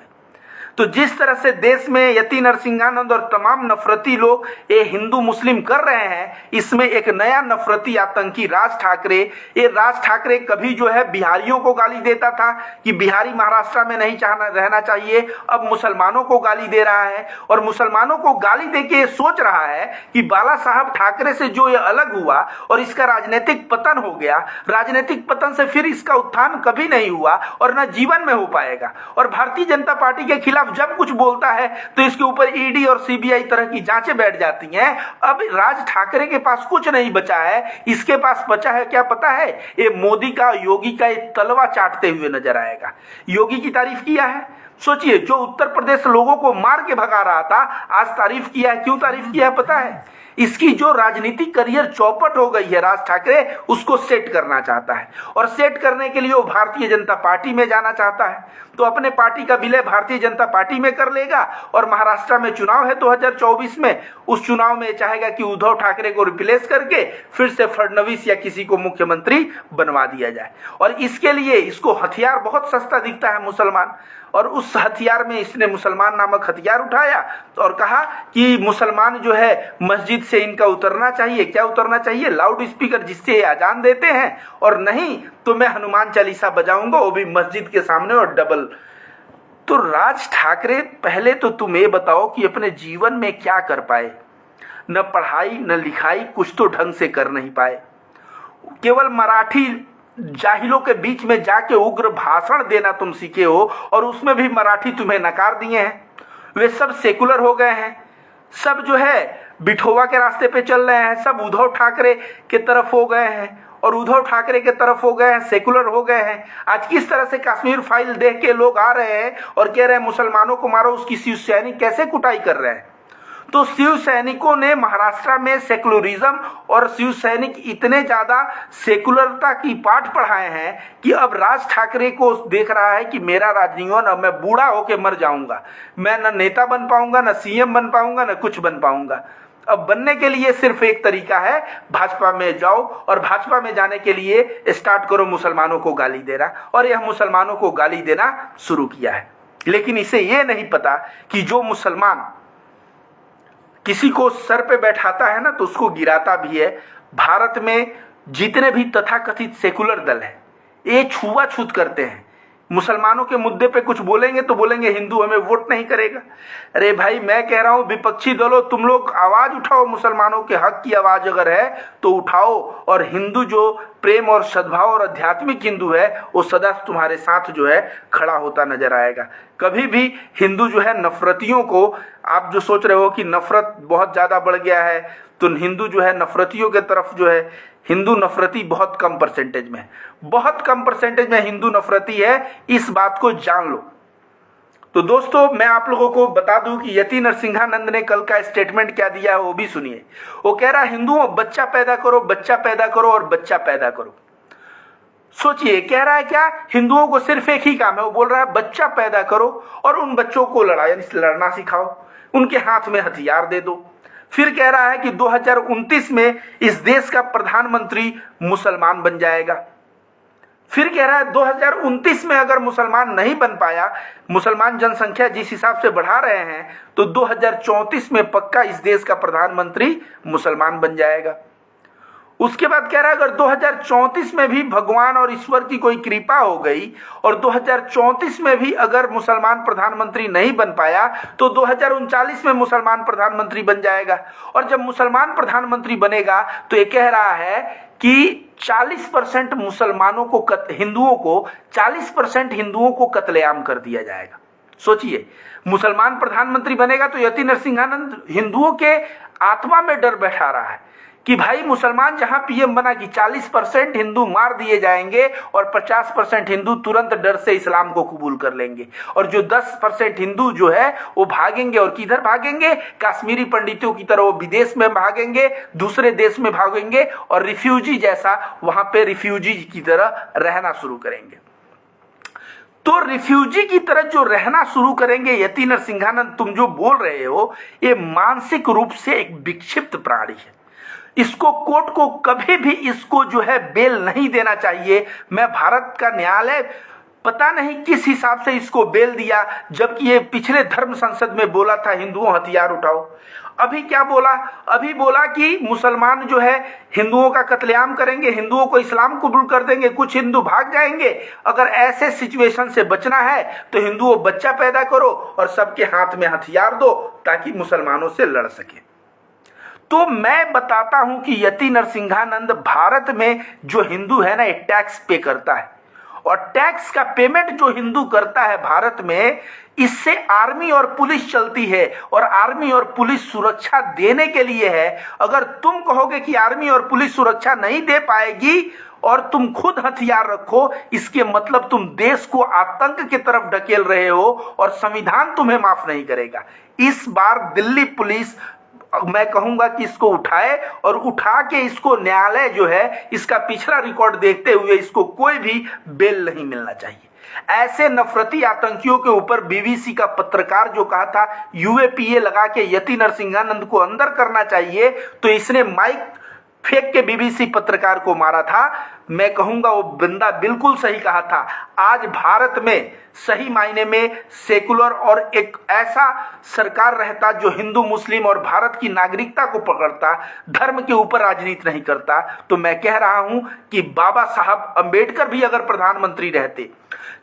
तो जिस तरह से देश में यति नरसिंहानंद और तमाम नफरती लोग ये हिंदू मुस्लिम कर रहे हैं, इसमें एक नया नफरती आतंकी राज ठाकरे, ये राज ठाकरे कभी जो है बिहारियों को गाली देता था कि बिहारी महाराष्ट्र में नहीं रहना चाहिए, अब मुसलमानों को गाली दे रहा है, और मुसलमानों को गाली देके सोच रहा है कि बाला साहब ठाकरे से जो ये अलग हुआ और इसका राजनीतिक पतन हो गया, राजनीतिक पतन से फिर इसका उत्थान कभी नहीं हुआ और न जीवन में हो पाएगा। और भारतीय जनता पार्टी के खिलाफ जब कुछ बोलता है तो इसके ऊपर ईडी और सीबीआई तरह की जांचें बैठ जाती हैं। अब राज ठाकरे के पास कुछ नहीं बचा है, इसके पास बचा है क्या पता है? ये मोदी का, योगी का एक तलवा चाटते हुए नजर आएगा। योगी की तारीफ किया है, सोचिए, जो उत्तर प्रदेश लोगों को मार के भगा रहा था आज तारीफ किया है। क्यों तारीफ किया है पता है? इसकी जो राजनीतिक करियर चौपट हो गई है, राज ठाकरे उसको सेट करना चाहता है, और सेट करने के लिए वो भारतीय जनता पार्टी में जाना चाहता है। तो अपने पार्टी का विलय भारतीय जनता पार्टी में कर लेगा, और महाराष्ट्र में चुनाव है 2024 में, उस चुनाव में चाहेगा कि उद्धव ठाकरे को रिप्लेस करके फिर से फडणवीस या किसी को मुख्यमंत्री बनवा दिया जाए। और इसके लिए इसको हथियार बहुत सस्ता दिखता है मुसलमान, और उस हथियार में इसने मुसलमान नामक हथियार उठाया और कहा कि मुसलमान जो है मस्जिद से इनका उतरना चाहिए। क्या उतरना चाहिए? लाउड स्पीकर जिससे अजान देते हैं, और नहीं तो मैं हनुमान चालीसा बजाऊंगा, वो भी मस्जिद के सामने और डबल। तो राज ठाकरे, पहले तो तुम ये बताओ कि अपने जीवन में क्या कर पाए? न पढ़ाई न लिखाई, कुछ तो ढंग से कर नहीं पाए। केवल मराठी जाहिलों के बीच में जाके उग्र भाषण देना तुम सीखे हो, और उसमें भी मराठी तुम्हें नकार दिए हैं। वे सब सेकुलर हो गए हैं, सब जो है बिठोवा के रास्ते पे चल रहे हैं, सब उद्धव ठाकरे के तरफ हो गए हैं, और उद्धव ठाकरे के तरफ हो गए हैं, सेकुलर हो गए हैं। आज किस तरह से कश्मीर फाइल देख के लोग आ रहे हैं और कह रहे हैं मुसलमानों को मारो, उसकी शिवसैनिक कैसे कुटाई कर रहे हैं। तो शिव सैनिकों ने महाराष्ट्र में सेकुलरिज्म और शिव सैनिक इतने ज़्यादा सेकुलरता की पाठ पढ़ाए हैं कि अब राज ठाकरे को देख रहा है कि मेरा राज नहीं हो, ना मैं बूढ़ा होकर मर जाऊंगा, मैं न नेता बन पाऊंगा, न सीएम बन पाऊंगा, न कुछ बन पाऊंगा। अब बनने के लिए सिर्फ एक तरीका है, भाजपा में जाओ और भाजपा में जाने के लिए स्टार्ट करो मुसलमानों को गाली देना, और यह मुसलमानों को गाली देना शुरू किया है। लेकिन इसे यह नहीं पता कि जो मुसलमान किसी को सर पे बैठाता है ना तो उसको गिराता भी है। भारत में जितने भी तथाकथित सेकुलर दल हैं ये छुआछूत करते हैं। मुसलमानों के मुद्दे पे कुछ बोलेंगे तो बोलेंगे हिंदू हमें वोट नहीं करेगा। अरे भाई, मैं कह रहा हूं विपक्षी दलों, तुम लोग आवाज उठाओ, मुसलमानों के हक की आवाज अगर है तो उठाओ, और हिंदू जो प्रेम और सद्भाव और आध्यात्मिक हिंदू है वो सदा तुम्हारे साथ जो है खड़ा होता नजर आएगा। कभी भी हिंदू जो है नफरतियों को, आप जो सोच रहे हो कि नफरत बहुत ज्यादा बढ़ गया है, तो हिंदू जो है नफरतियों के तरफ जो है, हिंदू नफरती बहुत कम परसेंटेज में, बहुत कम परसेंटेज में हिंदू नफरती है, इस बात को जान लो। तो दोस्तों, मैं आप लोगों को बता दूं कि यति नरसिंहानंद ने कल का स्टेटमेंट क्या दिया है वो भी सुनिए। वो कह रहा है हिंदुओं बच्चा पैदा करो, बच्चा पैदा करो और बच्चा पैदा करो। सोचिए, कह रहा है क्या, हिंदुओं को सिर्फ एक ही काम है, वो बोल रहा है बच्चा पैदा करो और उन बच्चों को लड़ना सिखाओ, उनके हाथ में हथियार दे दो। फिर कह रहा है कि 2029 में इस देश का प्रधानमंत्री मुसलमान बन जाएगा। फिर कह रहा है 2029 में अगर मुसलमान नहीं बन पाया, मुसलमान जनसंख्या जिस हिसाब से बढ़ा रहे हैं, तो 2034 में पक्का इस देश का प्रधानमंत्री मुसलमान बन जाएगा। उसके बाद कह रहा है अगर 2034 में भी भगवान और ईश्वर की कोई कृपा हो गई और 2034 में भी अगर मुसलमान प्रधानमंत्री नहीं बन पाया तो 2039 में मुसलमान प्रधानमंत्री बन जाएगा। और जब मुसलमान प्रधानमंत्री बनेगा तो ये कह रहा है कि 40% मुसलमानों को हिंदुओं को 40% हिंदुओं को कत्लेआम कर दिया जाएगा। सोचिए, मुसलमान प्रधानमंत्री बनेगा तो यति नरसिंहानंद हिंदुओं के आत्मा में डर बैठा रहा है कि भाई मुसलमान जहां पीएम बना कि 40% हिंदू मार दिए जाएंगे और 50% हिंदू तुरंत डर से इस्लाम को कबूल कर लेंगे, और जो 10% हिंदू जो है वो भागेंगे, और किधर भागेंगे, कश्मीरी पंडितों की तरह वो विदेश में भागेंगे, दूसरे देश में भागेंगे और रिफ्यूजी जैसा वहां पे रिफ्यूजी की तरह रहना शुरू करेंगे। तो रिफ्यूजी की तरह जो रहना शुरू करेंगे, यति नरसिंहानंद तुम जो बोल रहे हो, ये मानसिक रूप से एक विक्षिप्त प्राणी है। इसको कोर्ट को कभी भी इसको जो है बेल नहीं देना चाहिए। मैं भारत का न्यायालय पता नहीं किस हिसाब से इसको बेल दिया, जबकि ये पिछले धर्म संसद में बोला था हिंदुओं हथियार उठाओ। अभी क्या बोला, अभी बोला कि मुसलमान जो है हिंदुओं का कत्लेआम करेंगे, हिंदुओं को इस्लाम कबूल कर देंगे, कुछ हिंदू भाग जाएंगे। अगर ऐसे सिचुएशन से बचना है तो हिंदुओं बच्चा पैदा करो और सबके हाथ में हथियार दो ताकि मुसलमानों से लड़ सके। तो मैं बताता हूं कि यति नरसिंहानंद भारत में जो हिंदू है ना, ये टैक्स पे करता है, और टैक्स का पेमेंट जो हिंदू करता है भारत में, इससे आर्मी और पुलिस चलती है, और आर्मी और पुलिस सुरक्षा देने के लिए है। अगर तुम कहोगे कि आर्मी और पुलिस सुरक्षा नहीं दे पाएगी और तुम खुद हथियार रखो, इसके मतलब तुम देश को आतंक की तरफ ढकेल रहे हो और संविधान तुम्हें माफ नहीं करेगा। इस बार दिल्ली पुलिस, मैं कहूंगा कि इसको उठाए और उठा के इसको न्यायालय जो है इसका पिछला रिकॉर्ड देखते हुए इसको कोई भी बेल नहीं मिलना चाहिए। ऐसे नफरती आतंकियों के ऊपर बीबीसी का पत्रकार जो कहा था यूएपीए लगा के यति नरसिंहानंद को अंदर करना चाहिए, तो इसने माइक फेंक के बीबीसी पत्रकार को मारा था। मैं कहूंगा वो बंदा बिल्कुल सही कहा था। आज भारत में सही मायने में सेकुलर और एक ऐसा सरकार रहता जो हिंदू मुस्लिम और भारत की नागरिकता को पकड़ता, धर्म के ऊपर राजनीति नहीं करता, तो मैं कह रहा हूं कि बाबा साहब अंबेडकर भी अगर प्रधानमंत्री रहते,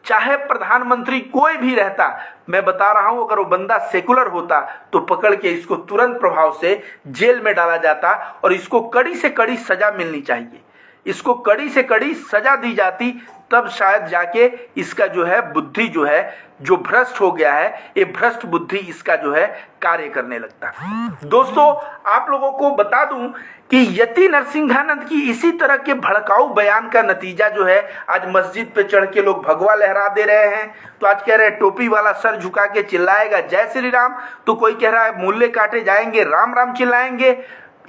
चाहे प्रधानमंत्री कोई भी रहता, मैं बता रहा हूं अगर वो बंदा सेकुलर होता तो पकड़ के इसको तुरंत प्रभाव से जेल में डाला जाता और इसको कड़ी से कड़ी सजा मिलनी चाहिए। इसको कड़ी से कड़ी सजा दी जाती तब शायद जाके इसका जो है बुद्धि जो है, जो भ्रष्ट हो गया है, ये भ्रष्ट बुद्धि इसका जो है कार्य करने लगता है। दोस्तों, आप लोगों को बता दूं कि यति नरसिंहानंद की इसी तरह के भड़काऊ बयान का नतीजा जो है, आज मस्जिद पे चढ़ के लोग भगवा लहरा दे रहे हैं। तो आज कह रहे हैं टोपी वाला सर झुका के चिल्लाएगा जय श्री राम, तो कोई कह रहा है मूल्य काटे जाएंगे राम राम चिल्लाएंगे।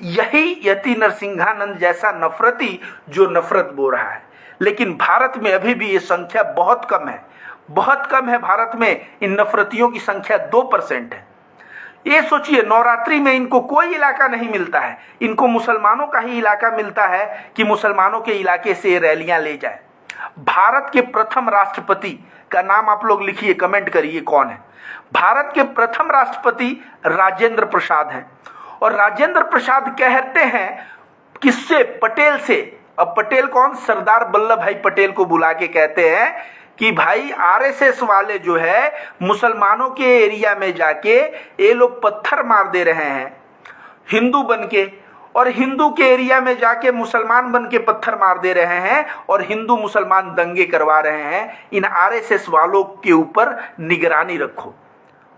यही यति नरसिंहानंद जैसा नफरती जो नफरत बो रहा है। लेकिन भारत में अभी भी ये संख्या बहुत कम है, बहुत कम है। भारत में इन नफरतियों की संख्या 2% है। ये सोचिए, नवरात्रि में इनको कोई इलाका नहीं मिलता है, इनको मुसलमानों का ही इलाका मिलता है कि मुसलमानों के इलाके से रैलियां ले जाए। भारत के प्रथम राष्ट्रपति का नाम आप लोग लिखिए, कमेंट करिए कौन है। भारत के प्रथम राष्ट्रपति राजेंद्र प्रसाद हैं। और राजेंद्र प्रसाद कहते हैं किससे? पटेल से। अब पटेल कौन? सरदार वल्लभ भाई पटेल को बुला के कहते हैं कि भाई आरएसएस वाले जो है मुसलमानों के एरिया में जाके ये लोग पत्थर मार दे रहे हैं हिंदू बन के, और हिंदू के एरिया में जाके मुसलमान बन के पत्थर मार दे रहे हैं और हिंदू मुसलमान दंगे करवा रहे हैं। इन आरएसएस वालों के ऊपर निगरानी रखो,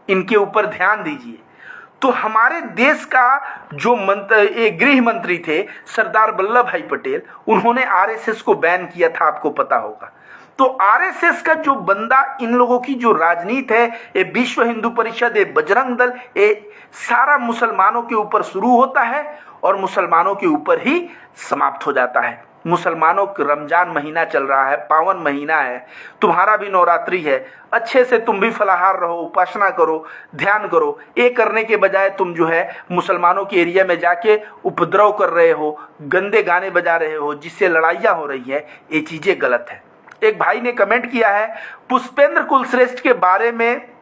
इनके ऊपर ध्यान दीजिए। तो हमारे देश का जो गृह मंत्री थे सरदार वल्लभ भाई पटेल, उन्होंने आरएसएस को बैन किया था, आपको पता होगा। तो आरएसएस का जो बंदा, इन लोगों की जो राजनीति है, ये विश्व हिंदू परिषद, ये बजरंग दल, ये सारा मुसलमानों के ऊपर शुरू होता है और मुसलमानों के ऊपर ही समाप्त हो जाता है। मुसलमानों का रमजान महीना चल रहा है, पावन महीना है, तुम्हारा भी नवरात्रि है, अच्छे से तुम भी फलाहार रहो, उपासना करो, ध्यान करो। ये करने के बजाय तुम जो है मुसलमानों के एरिया में जाके उपद्रव कर रहे हो, गंदे गाने बजा रहे हो, जिससे लड़ाइयाँ हो रही है, ये चीज़ें गलत है। एक भाई ने कमेंट किया है, पुष्पेंद्र कुलश्रेष्ठ के बारे में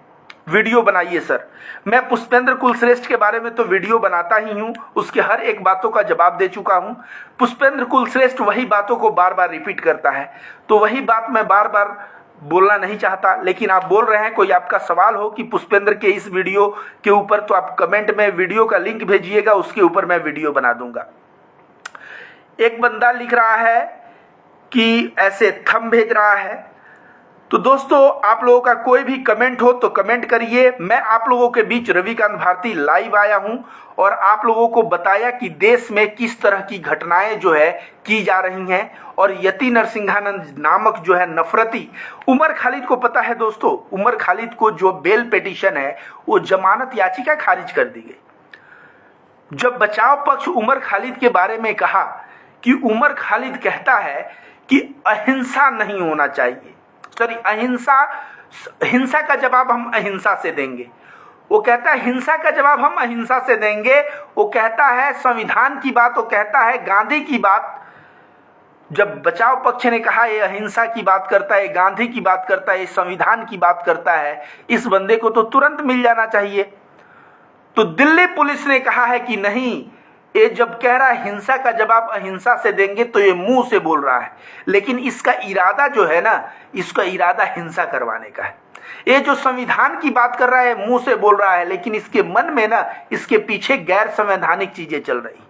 वीडियो बनाइए सर। मैं पुष्पेंद्र कुलश्रेष्ठ के बारे में तो वीडियो बनाता ही हूँ, उसके हर एक बातों का जवाब दे चुका हूँ। पुष्पेंद्र कुलश्रेष्ठ वही बातों को बार बार रिपीट करता है, तो वही बात मैं बार बार बोलना नहीं चाहता। लेकिन आप बोल रहे हैं, कोई आपका सवाल हो कि पुष्पेंद्र के इस वीडियो के ऊपर, तो आप कमेंट में वीडियो का लिंक भेजिएगा, उसके ऊपर मैं वीडियो बना दूंगा। एक बंदा लिख रहा है कि ऐसे थंब भेज रहा है। तो दोस्तों, आप लोगों का कोई भी कमेंट हो तो कमेंट करिए। मैं आप लोगों के बीच रविकांत भारती लाइव आया हूं और आप लोगों को बताया कि देश में किस तरह की घटनाएं जो है की जा रही हैं। और यति नरसिंहानंद नामक जो है नफरती उमर खालिद को पता है दोस्तों, उमर खालिद को जो बेल पिटीशन है, वो जमानत याचिका खारिज कर दी गई। जब बचाव पक्ष उमर खालिद के बारे में कहा कि उमर खालिद कहता है कि अहिंसा नहीं होना चाहिए, सॉरी हिंसा का जवाब हम अहिंसा से देंगे। वो कहता है हिंसा का जवाब हम अहिंसा से देंगे। वो कहता है संविधान की बात, वो कहता है गांधी की बात। जब बचाव पक्ष ने कहा ये अहिंसा की बात करता है, गांधी की बात करता है, संविधान की बात करता है, इस बंदे को तो तुरंत मिल जाना चाहिए। तो दिल्ली पुलिस ने कहा है कि नहीं, ये जब कह रहा है हिंसा का जवाब अहिंसा से देंगे, तो ये मुंह से बोल रहा है, लेकिन इसका इरादा जो है ना, इसका इरादा हिंसा करवाने का है। ये जो संविधान की बात कर रहा है, मुंह से बोल रहा है, लेकिन इसके मन में ना, इसके पीछे गैर संवैधानिक चीजें चल रही।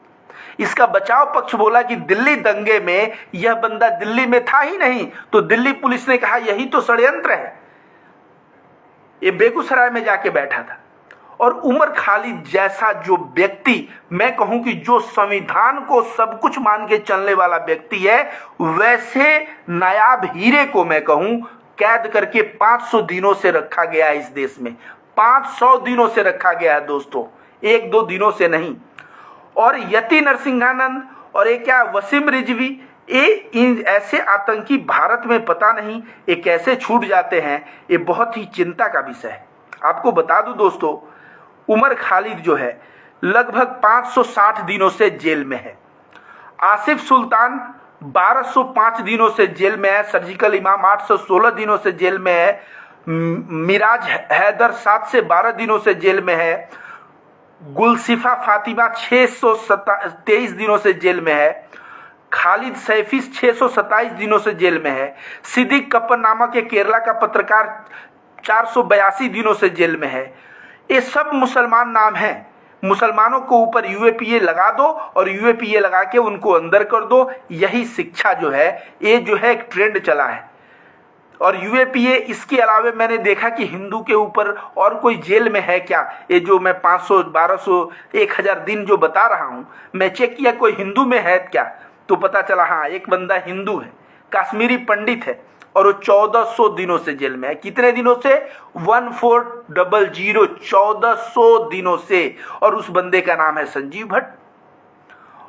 इसका बचाव पक्ष बोला कि दिल्ली दंगे में यह बंदा दिल्ली में था ही नहीं, तो दिल्ली पुलिस ने कहा यही तो षड्यंत्र है। ये बेगूसराय में जाके बैठा था। और उमर खालिद जैसा जो व्यक्ति, मैं कहूं कि जो संविधान को सब कुछ मान के चलने वाला व्यक्ति है, वैसे नायाब हीरे को मैं कहूं कैद करके 500 दिनों से रखा गया है इस देश में। 500 दिनों से रखा गया है दोस्तों, 1-2 दिनों से नहीं। और यति नरसिंहानंद और ये क्या वसीम रिजवी, ये ऐसे आतंकी भारत में पता नहीं ये कैसे छूट जाते हैं। ये बहुत ही चिंता का विषय है। आपको बता दूं दोस्तों, उमर खालिद जो है लगभग 560 दिनों से जेल में है। आसिफ सुल्तान 1205 दिनों से जेल में है। सर्जिकल इमाम 816 दिनों से जेल में है। मिराज हैदर 7 से 12 दिनों से जेल में है। गुलसिफा फातिमा 623 दिनों से जेल में है। खालिद सैफी 627 दिनों से जेल में है। सिद्दीक कप्पन नामक एक केरला का पत्रकार 482 दिनों से जेल में है। ये सब मुसलमान नाम हैं। मुसलमानों को ऊपर यूएपीए लगा दो और यूएपीए लगा के उनको अंदर कर दो। यही शिक्षा जो है, ये जो है एक ट्रेंड चला है। और यूएपीए इसके अलावे मैंने देखा कि हिंदू के ऊपर और कोई जेल में है क्या। ये जो मैं 500, 1200, 1000 दिन जो बता रहा हूँ, मैं चेक किया कोई हिंदू में है क्या, तो पता चला हाँ एक बंदा हिंदू है, काश्मीरी पंडित है, और वो 1400 दिनों से जेल में है। कितने दिनों से? 1400, 1400 दिनों से। और उस बंदे का नाम है संजीव भट्ट।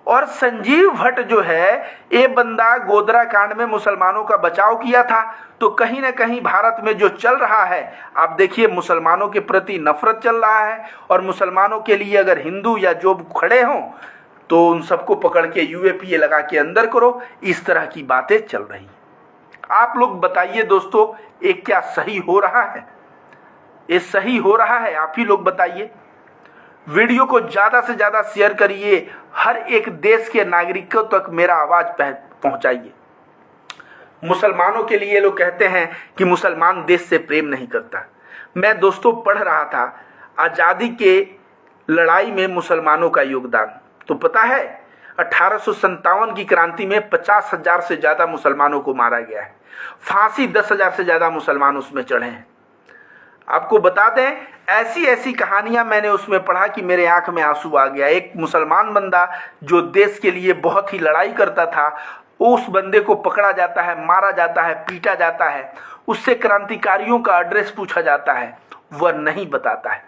और संजीव भट्ट जो है, ये बंदा गोधरा कांड में मुसलमानों का बचाव किया था। तो कहीं ना कहीं भारत में जो चल रहा है, आप देखिए मुसलमानों के प्रति नफरत चल रहा है। और मुसलमानों के लिए अगर हिंदू या जो खड़े हों तो उन सबको पकड़ के यूएपीए लगा के अंदर करो, इस तरह की बातें चल रही हैं। आप लोग बताइए दोस्तों, ये क्या सही हो रहा है? ये सही हो रहा है? आप ही लोग बताइए। वीडियो को ज़्यादा से ज़्यादा शेयर करिए, हर एक देश के नागरिकों तक मेरा आवाज़ पहुंचाइए। मुसलमानों के लिए लोग कहते हैं कि मुसलमान देश से प्रेम नहीं करता। मैं दोस्तों पढ़ रहा था आज़ादी के लड़ाई में मुसलमानों का योगदान, तो पता है 1857 की क्रांति में 50,000 से ज़्यादा मुसलमानों को मारा गया है। फांसी 10,000 से ज़्यादा मुसलमान उसमें चढ़े हैं। आपको बता दें, ऐसी ऐसी कहानियां मैंने उसमें पढ़ा कि मेरे आंख में आंसू आ गया। एक मुसलमान बंदा जो देश के लिए बहुत ही लड़ाई करता था, उस बंदे को पकड़ा जाता है, मारा जाता है, पीटा जाता है, उससे क्रांतिकारियों का एड्रेस पूछा जाता है, वह नहीं बताता है।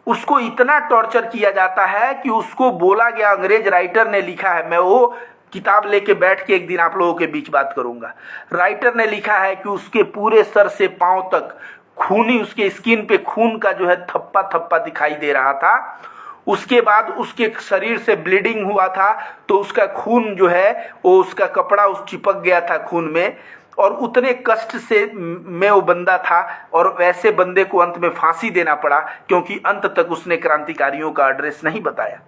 उसको इतना टॉर्चर किया जाता है कि उसको बोला गया, अंग्रेज राइटर ने लिखा है, मैं वो किताब लेके बैठ के एक दिन आप लोगों के बीच बात करूंगा। राइटर ने लिखा है कि उसके पूरे सर से पांव तक खूनी, उसके स्किन पे खून का जो है थप्पा थप्पा दिखाई दे रहा था। उसके बाद उसके शरीर से ब्लीडिंग हुआ था, तो उसका खून जो है वो उसका कपड़ा उस चिपक गया था खून में, और उतने कष्ट से में वो बंदा था। और वैसे बंदे को अंत में फांसी देना पड़ा, क्योंकि अंत तक उसने क्रांतिकारियों का एड्रेस नहीं बताया।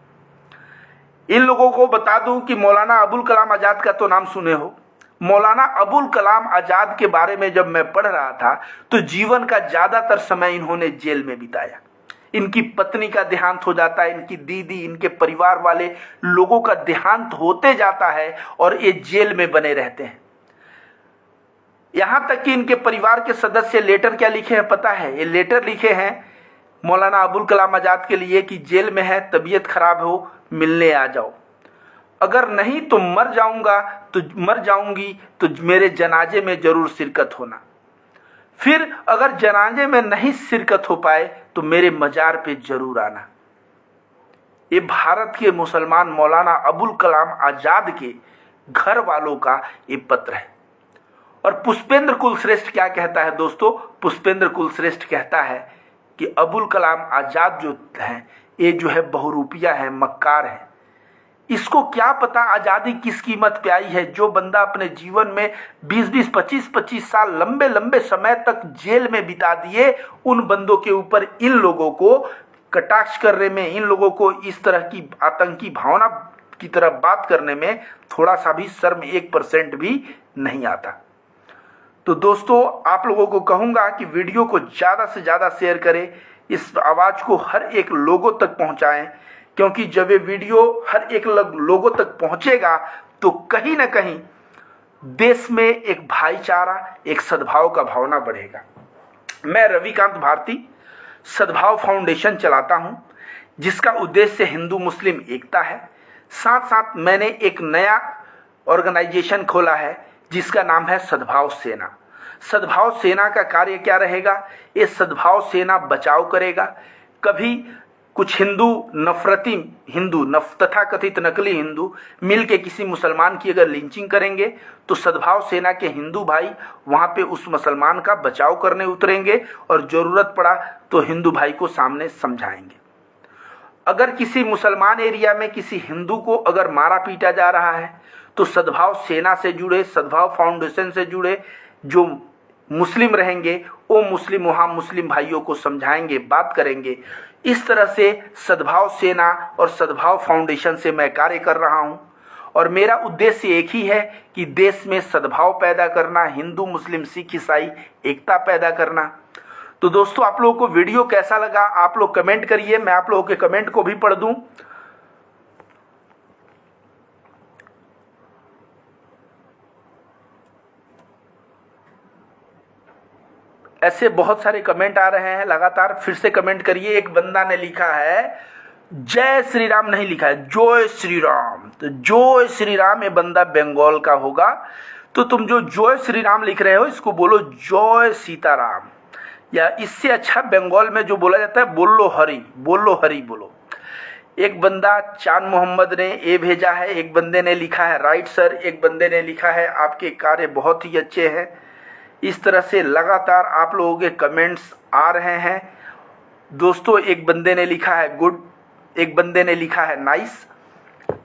इन लोगों को बता दूं कि मौलाना अबुल कलाम आज़ाद का तो नाम सुने हो। मौलाना अबुल कलाम आज़ाद के बारे में जब मैं पढ़ रहा था, तो जीवन का ज़्यादातर समय इन्होंने जेल में बिताया। इनकी पत्नी का देहांत हो जाता है, इनकी दीदी, इनके परिवार वाले लोगों का देहांत होते जाता है, और ये जेल में बने रहते हैं। यहाँ तक कि इनके परिवार के सदस्य लेटर क्या लिखे हैं पता है? ये लेटर लिखे हैं मौलाना अबुल कलाम आज़ाद के लिए कि जेल में है, तबीयत खराब हो, मिलने आ जाओ। अगर नहीं तो मर जाऊंगी तो मेरे जनाजे में जरूर शिरकत होना। फिर अगर जनाजे में नहीं शिरकत हो पाए तो मेरे मजार पे जरूर आना। ये भारत के मुसलमान मौलाना अबुल कलाम आज़ाद के घर वालों का ये पत्र है। और पुष्पेंद्र कुलश्रेष्ठ क्या कहता है दोस्तों? पुष्पेंद्र कुलश्रेष्ठ कहता है कि अबुल कलाम आज़ाद जो हैं, ये जो है बहुरूपिया है, मक्कार है। इसको क्या पता आज़ादी किस कीमत पे आई है। जो बंदा अपने जीवन में 20-20, 25-25 साल लंबे लंबे समय तक जेल में बिता दिए, उन बंदों के ऊपर इन लोगों को कटाक्ष करने में, इन लोगों को इस तरह की आतंकी भावना की तरफ बात करने में थोड़ा सा भी शर्म 1% भी नहीं आता। तो दोस्तों, आप लोगों को कहूँगा कि वीडियो को ज़्यादा से ज़्यादा शेयर करें, इस आवाज़ को हर एक लोगों तक पहुँचाएं, क्योंकि जब ये वीडियो हर एक लोगों तक पहुँचेगा तो कहीं ना कहीं देश में एक भाईचारा, एक सद्भाव का भावना बढ़ेगा। मैं रविकांत भारती सद्भाव फाउंडेशन चलाता हूँ, जिसका उद्देश्य हिंदू मुस्लिम एकता है। साथ साथ मैंने एक नया ऑर्गेनाइजेशन खोला है जिसका नाम है सद्भाव सेना। सद्भाव सेना का कार्य क्या रहेगा? ये सद्भाव सेना बचाव करेगा। कभी कुछ नफरती हिंदू तथाकथित नकली हिंदू मिल के किसी मुसलमान की अगर लिंचिंग करेंगे, तो सद्भाव सेना के हिंदू भाई वहाँ पे उस मुसलमान का बचाव करने उतरेंगे, और ज़रूरत पड़ा तो हिंदू भाई को सामने समझाएंगे। अगर किसी मुसलमान एरिया में किसी हिंदू को अगर मारा पीटा जा रहा है, तो सद्भाव सेना से जुड़े, सद्भाव फाउंडेशन से जुड़े जो मुस्लिम रहेंगे, वो मुस्लिम वहाँ मुस्लिम भाइयों को समझाएंगे, बात करेंगे। इस तरह से सद्भाव सेना और सद्भाव फाउंडेशन से मैं कार्य कर रहा हूँ, और मेरा उद्देश्य एक ही है कि देश में सद्भाव पैदा करना, हिंदू मुस्लिम सिख ईसाई एकता पैदा करना। तो दोस्तों, आप लोगों को वीडियो कैसा लगा आप लोग कमेंट करिए, मैं आप लोगों के कमेंट को भी पढ़ दूं। ऐसे बहुत सारे कमेंट आ रहे हैं लगातार, फिर से कमेंट करिए। एक बंदा ने लिखा है जय श्री राम, नहीं लिखा है जय श्री राम, तो जय श्री राम ये बंदा बंगाल का होगा। तो तुम जो जय श्री राम लिख रहे हो इसको बोलो जय सीताराम, या इससे अच्छा बंगाल में जो बोला जाता है बोलो हरी, बोलो हरी बोलो। एक बंदा चांद मोहम्मद ने ये भेजा है, एक बंदे ने लिखा है राइट सर, एक बंदे ने लिखा है आपके कार्य बहुत ही अच्छे हैं। इस तरह से लगातार आप लोगों के कमेंट्स आ रहे हैं दोस्तों। एक बंदे ने लिखा है गुड, एक बंदे ने लिखा है नाइस।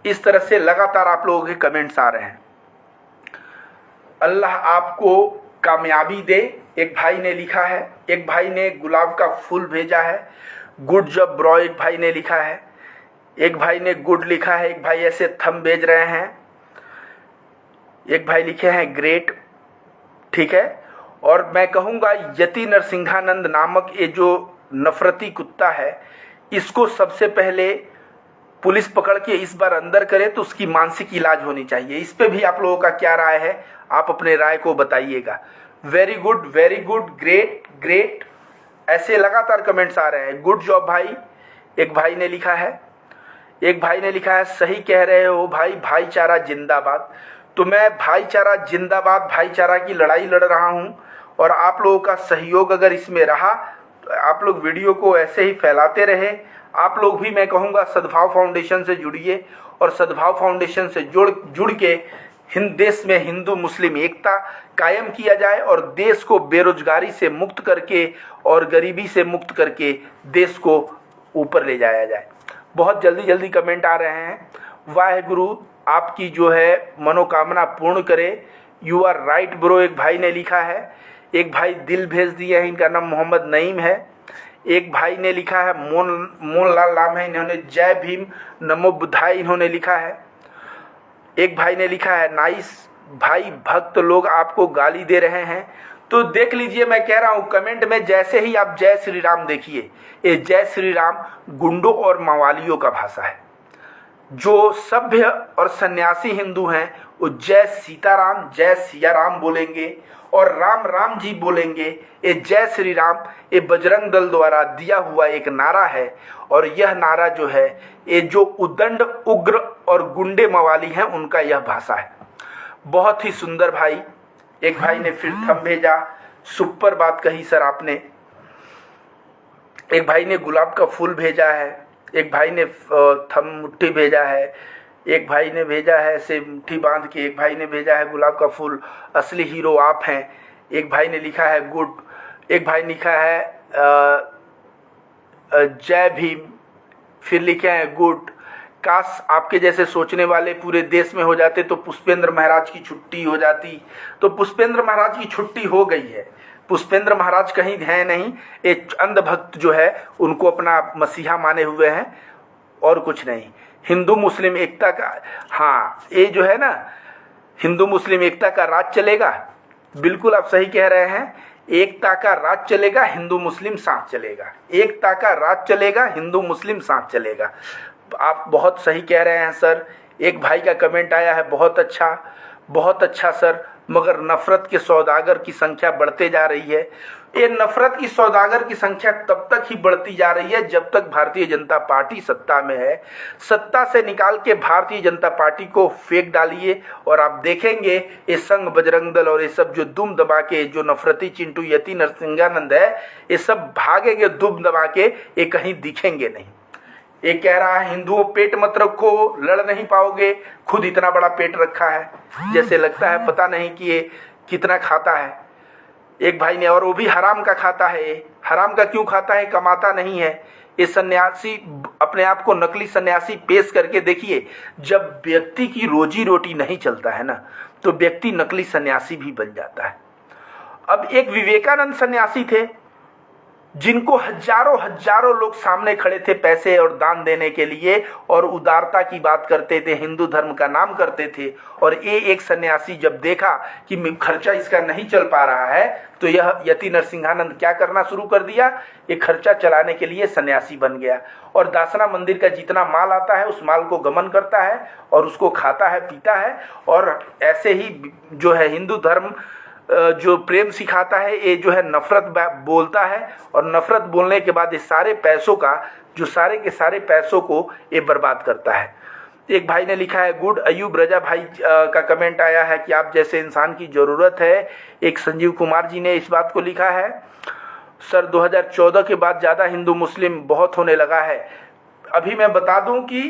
इस तरह से लगातार आप लोगों के कमेंट्स आ रहे हैं। अल्लाह आपको कामयाबी दे, एक भाई ने लिखा है। एक भाई ने गुलाब का फूल भेजा है, गुड जॉब ब्रो, एक भाई ने लिखा है। एक भाई ने गुड लिखा है, एक भाई ऐसे थंब भेज रहे हैं। एक भाई लिखे हैं ग्रेट, ठीक है। और मैं कहूँगा यति नरसिंहानंद नामक ये जो नफरती कुत्ता है, इसको सबसे पहले पुलिस पकड़ के इस बार अंदर करे तो उसकी मानसिक इलाज होनी चाहिए। इस पे भी आप लोगों का क्या राय है, आप अपने राय को बताइएगा। वेरी गुड, ग्रेट ग्रेट, ऐसे लगातार कमेंट्स आ रहे हैं। गुड जॉब भाई, एक भाई ने लिखा है। एक भाई ने लिखा है सही कह रहे हो भाई, भाईचारा जिंदाबाद। तो मैं भाईचारा जिंदाबाद, भाईचारा की लड़ाई लड़ रहा हूँ, और आप लोगों का सहयोग अगर इसमें रहा तो आप लोग वीडियो को ऐसे ही फैलाते रहे। आप लोग भी मैं कहूँगा सद्भाव फाउंडेशन से जुड़िए, और सद्भाव फाउंडेशन से जुड़ के देश में हिंदू मुस्लिम एकता कायम किया जाए, और देश को बेरोजगारी से मुक्त करके और गरीबी से मुक्त करके देश को ऊपर ले जाया जाए। बहुत जल्दी कमेंट आ रहे हैं। वाहेगुरु आपकी जो है मनोकामना पूर्ण करे। यू आर राइट ब्रो, एक भाई ने लिखा है। एक भाई दिल भेज दिया है, इनका नाम मोहम्मद नईम है। एक भाई ने लिखा है मोहनलाल नाम है, इन्होंने जय भीम नमो बुद्धाय इन्होंने लिखा है। एक भाई ने लिखा है नाइस भाई, भक्त लोग आपको गाली दे रहे हैं। तो देख लीजिए, मैं कह रहा हूँ कमेंट में जैसे ही आप जय श्री राम देखिए, ये जय श्री राम गुंडों और मवालियों का भाषा है। जो सभ्य और सन्यासी हिंदू हैं वो जय सीताराम, जय सिया राम बोलेंगे, और राम राम जी बोलेंगे। ये जय श्री राम ये बजरंग दल द्वारा दिया हुआ एक नारा है, और यह नारा जो है ये जो उदंड उग्र और गुंडे मवाली हैं उनका यह भाषा है। बहुत ही सुंदर भाई। एक भाई ने फिर थंब भेजा, सुपर बात कही सर आपने। एक भाई ने गुलाब का फूल भेजा है। एक भाई ने थंब मुट्ठी भेजा है। एक भाई ने भेजा है ऐसे मुट्ठी बांध के। एक भाई ने भेजा है गुलाब का फूल, असली हीरो आप हैं। एक भाई ने लिखा है गुड। एक भाई ने लिखा है जय भीम, फिर लिखे हैं गुड। काश आपके जैसे सोचने वाले पूरे देश में हो जाते तो पुष्पेंद्र महाराज की छुट्टी हो जाती। तो पुष्पेंद्र महाराज की छुट्टी हो गई है। पुष्पेंद्र महाराज कहीं है नहीं, एक अंधभक्त जो है उनको अपना मसीहा माने हुए हैं और कुछ नहीं। हिंदू मुस्लिम एकता का, हाँ ये जो है ना, हिंदू मुस्लिम एकता का राज चलेगा। बिल्कुल आप सही कह रहे हैं, एकता का राज चलेगा, हिंदू मुस्लिम साथ चलेगा। एकता का राज चलेगा, हिंदू मुस्लिम साथ चलेगा। आप बहुत सही कह रहे हैं सर। एक भाई का कमेंट आया है बहुत अच्छा सर, मगर नफरत के सौदागर की संख्या बढ़ते जा रही है। ये नफरत की सौदागर की संख्या तब तक ही बढ़ती जा रही है जब तक भारतीय जनता पार्टी सत्ता में है। सत्ता से निकाल के भारतीय जनता पार्टी को फेंक डालिए, और आप देखेंगे ये संघ बजरंग दल और ये सब जो दुम दबा के जो नफरती चिंटू यति नरसिंहानंद है, ये सब भागेंगे दुम दबा के, ये कहीं दिखेंगे नहीं। ये कह रहा है हिंदुओं पेट मत रखो, लड़ नहीं पाओगे। खुद इतना बड़ा पेट रखा है, जैसे लगता है पता नहीं कि ये कितना खाता है। एक भाई ने, और वो भी हराम का खाता है। हराम का क्यों खाता है? कमाता नहीं है। ये सन्यासी अपने आप को नकली सन्यासी पेश करके देखिए। जब व्यक्ति की रोजी रोटी नहीं चलता है ना, तो व्यक्ति नकली सन्यासी भी बन जाता है। अब एक विवेकानंद सन्यासी थे जिनको हजारों लोग सामने खड़े थे पैसे और दान देने के लिए, और उदारता की बात करते थे, हिंदू धर्म का नाम करते थे। और ये एक सन्यासी जब देखा कि खर्चा इसका नहीं चल पा रहा है, तो यह यति नरसिंहानंद क्या करना शुरू कर दिया, ये खर्चा चलाने के लिए सन्यासी बन गया। और दासना मंदिर का जितना माल आता है उस माल को गमन करता है और उसको खाता है, पीता है। और ऐसे ही जो है हिंदू धर्म जो प्रेम सिखाता है, ये जो है नफरत बोलता है, और नफरत बोलने के बाद ये सारे पैसों का, जो सारे के सारे पैसों को ये बर्बाद करता है। एक भाई ने लिखा है गुड अयूब रजा भाई का कमेंट आया है कि आप जैसे इंसान की ज़रूरत है। एक संजीव कुमार जी ने इस बात को लिखा है, सर 2014 के बाद ज़्यादा हिंदू मुस्लिम बहुत होने लगा है। अभी मैं बता दूं कि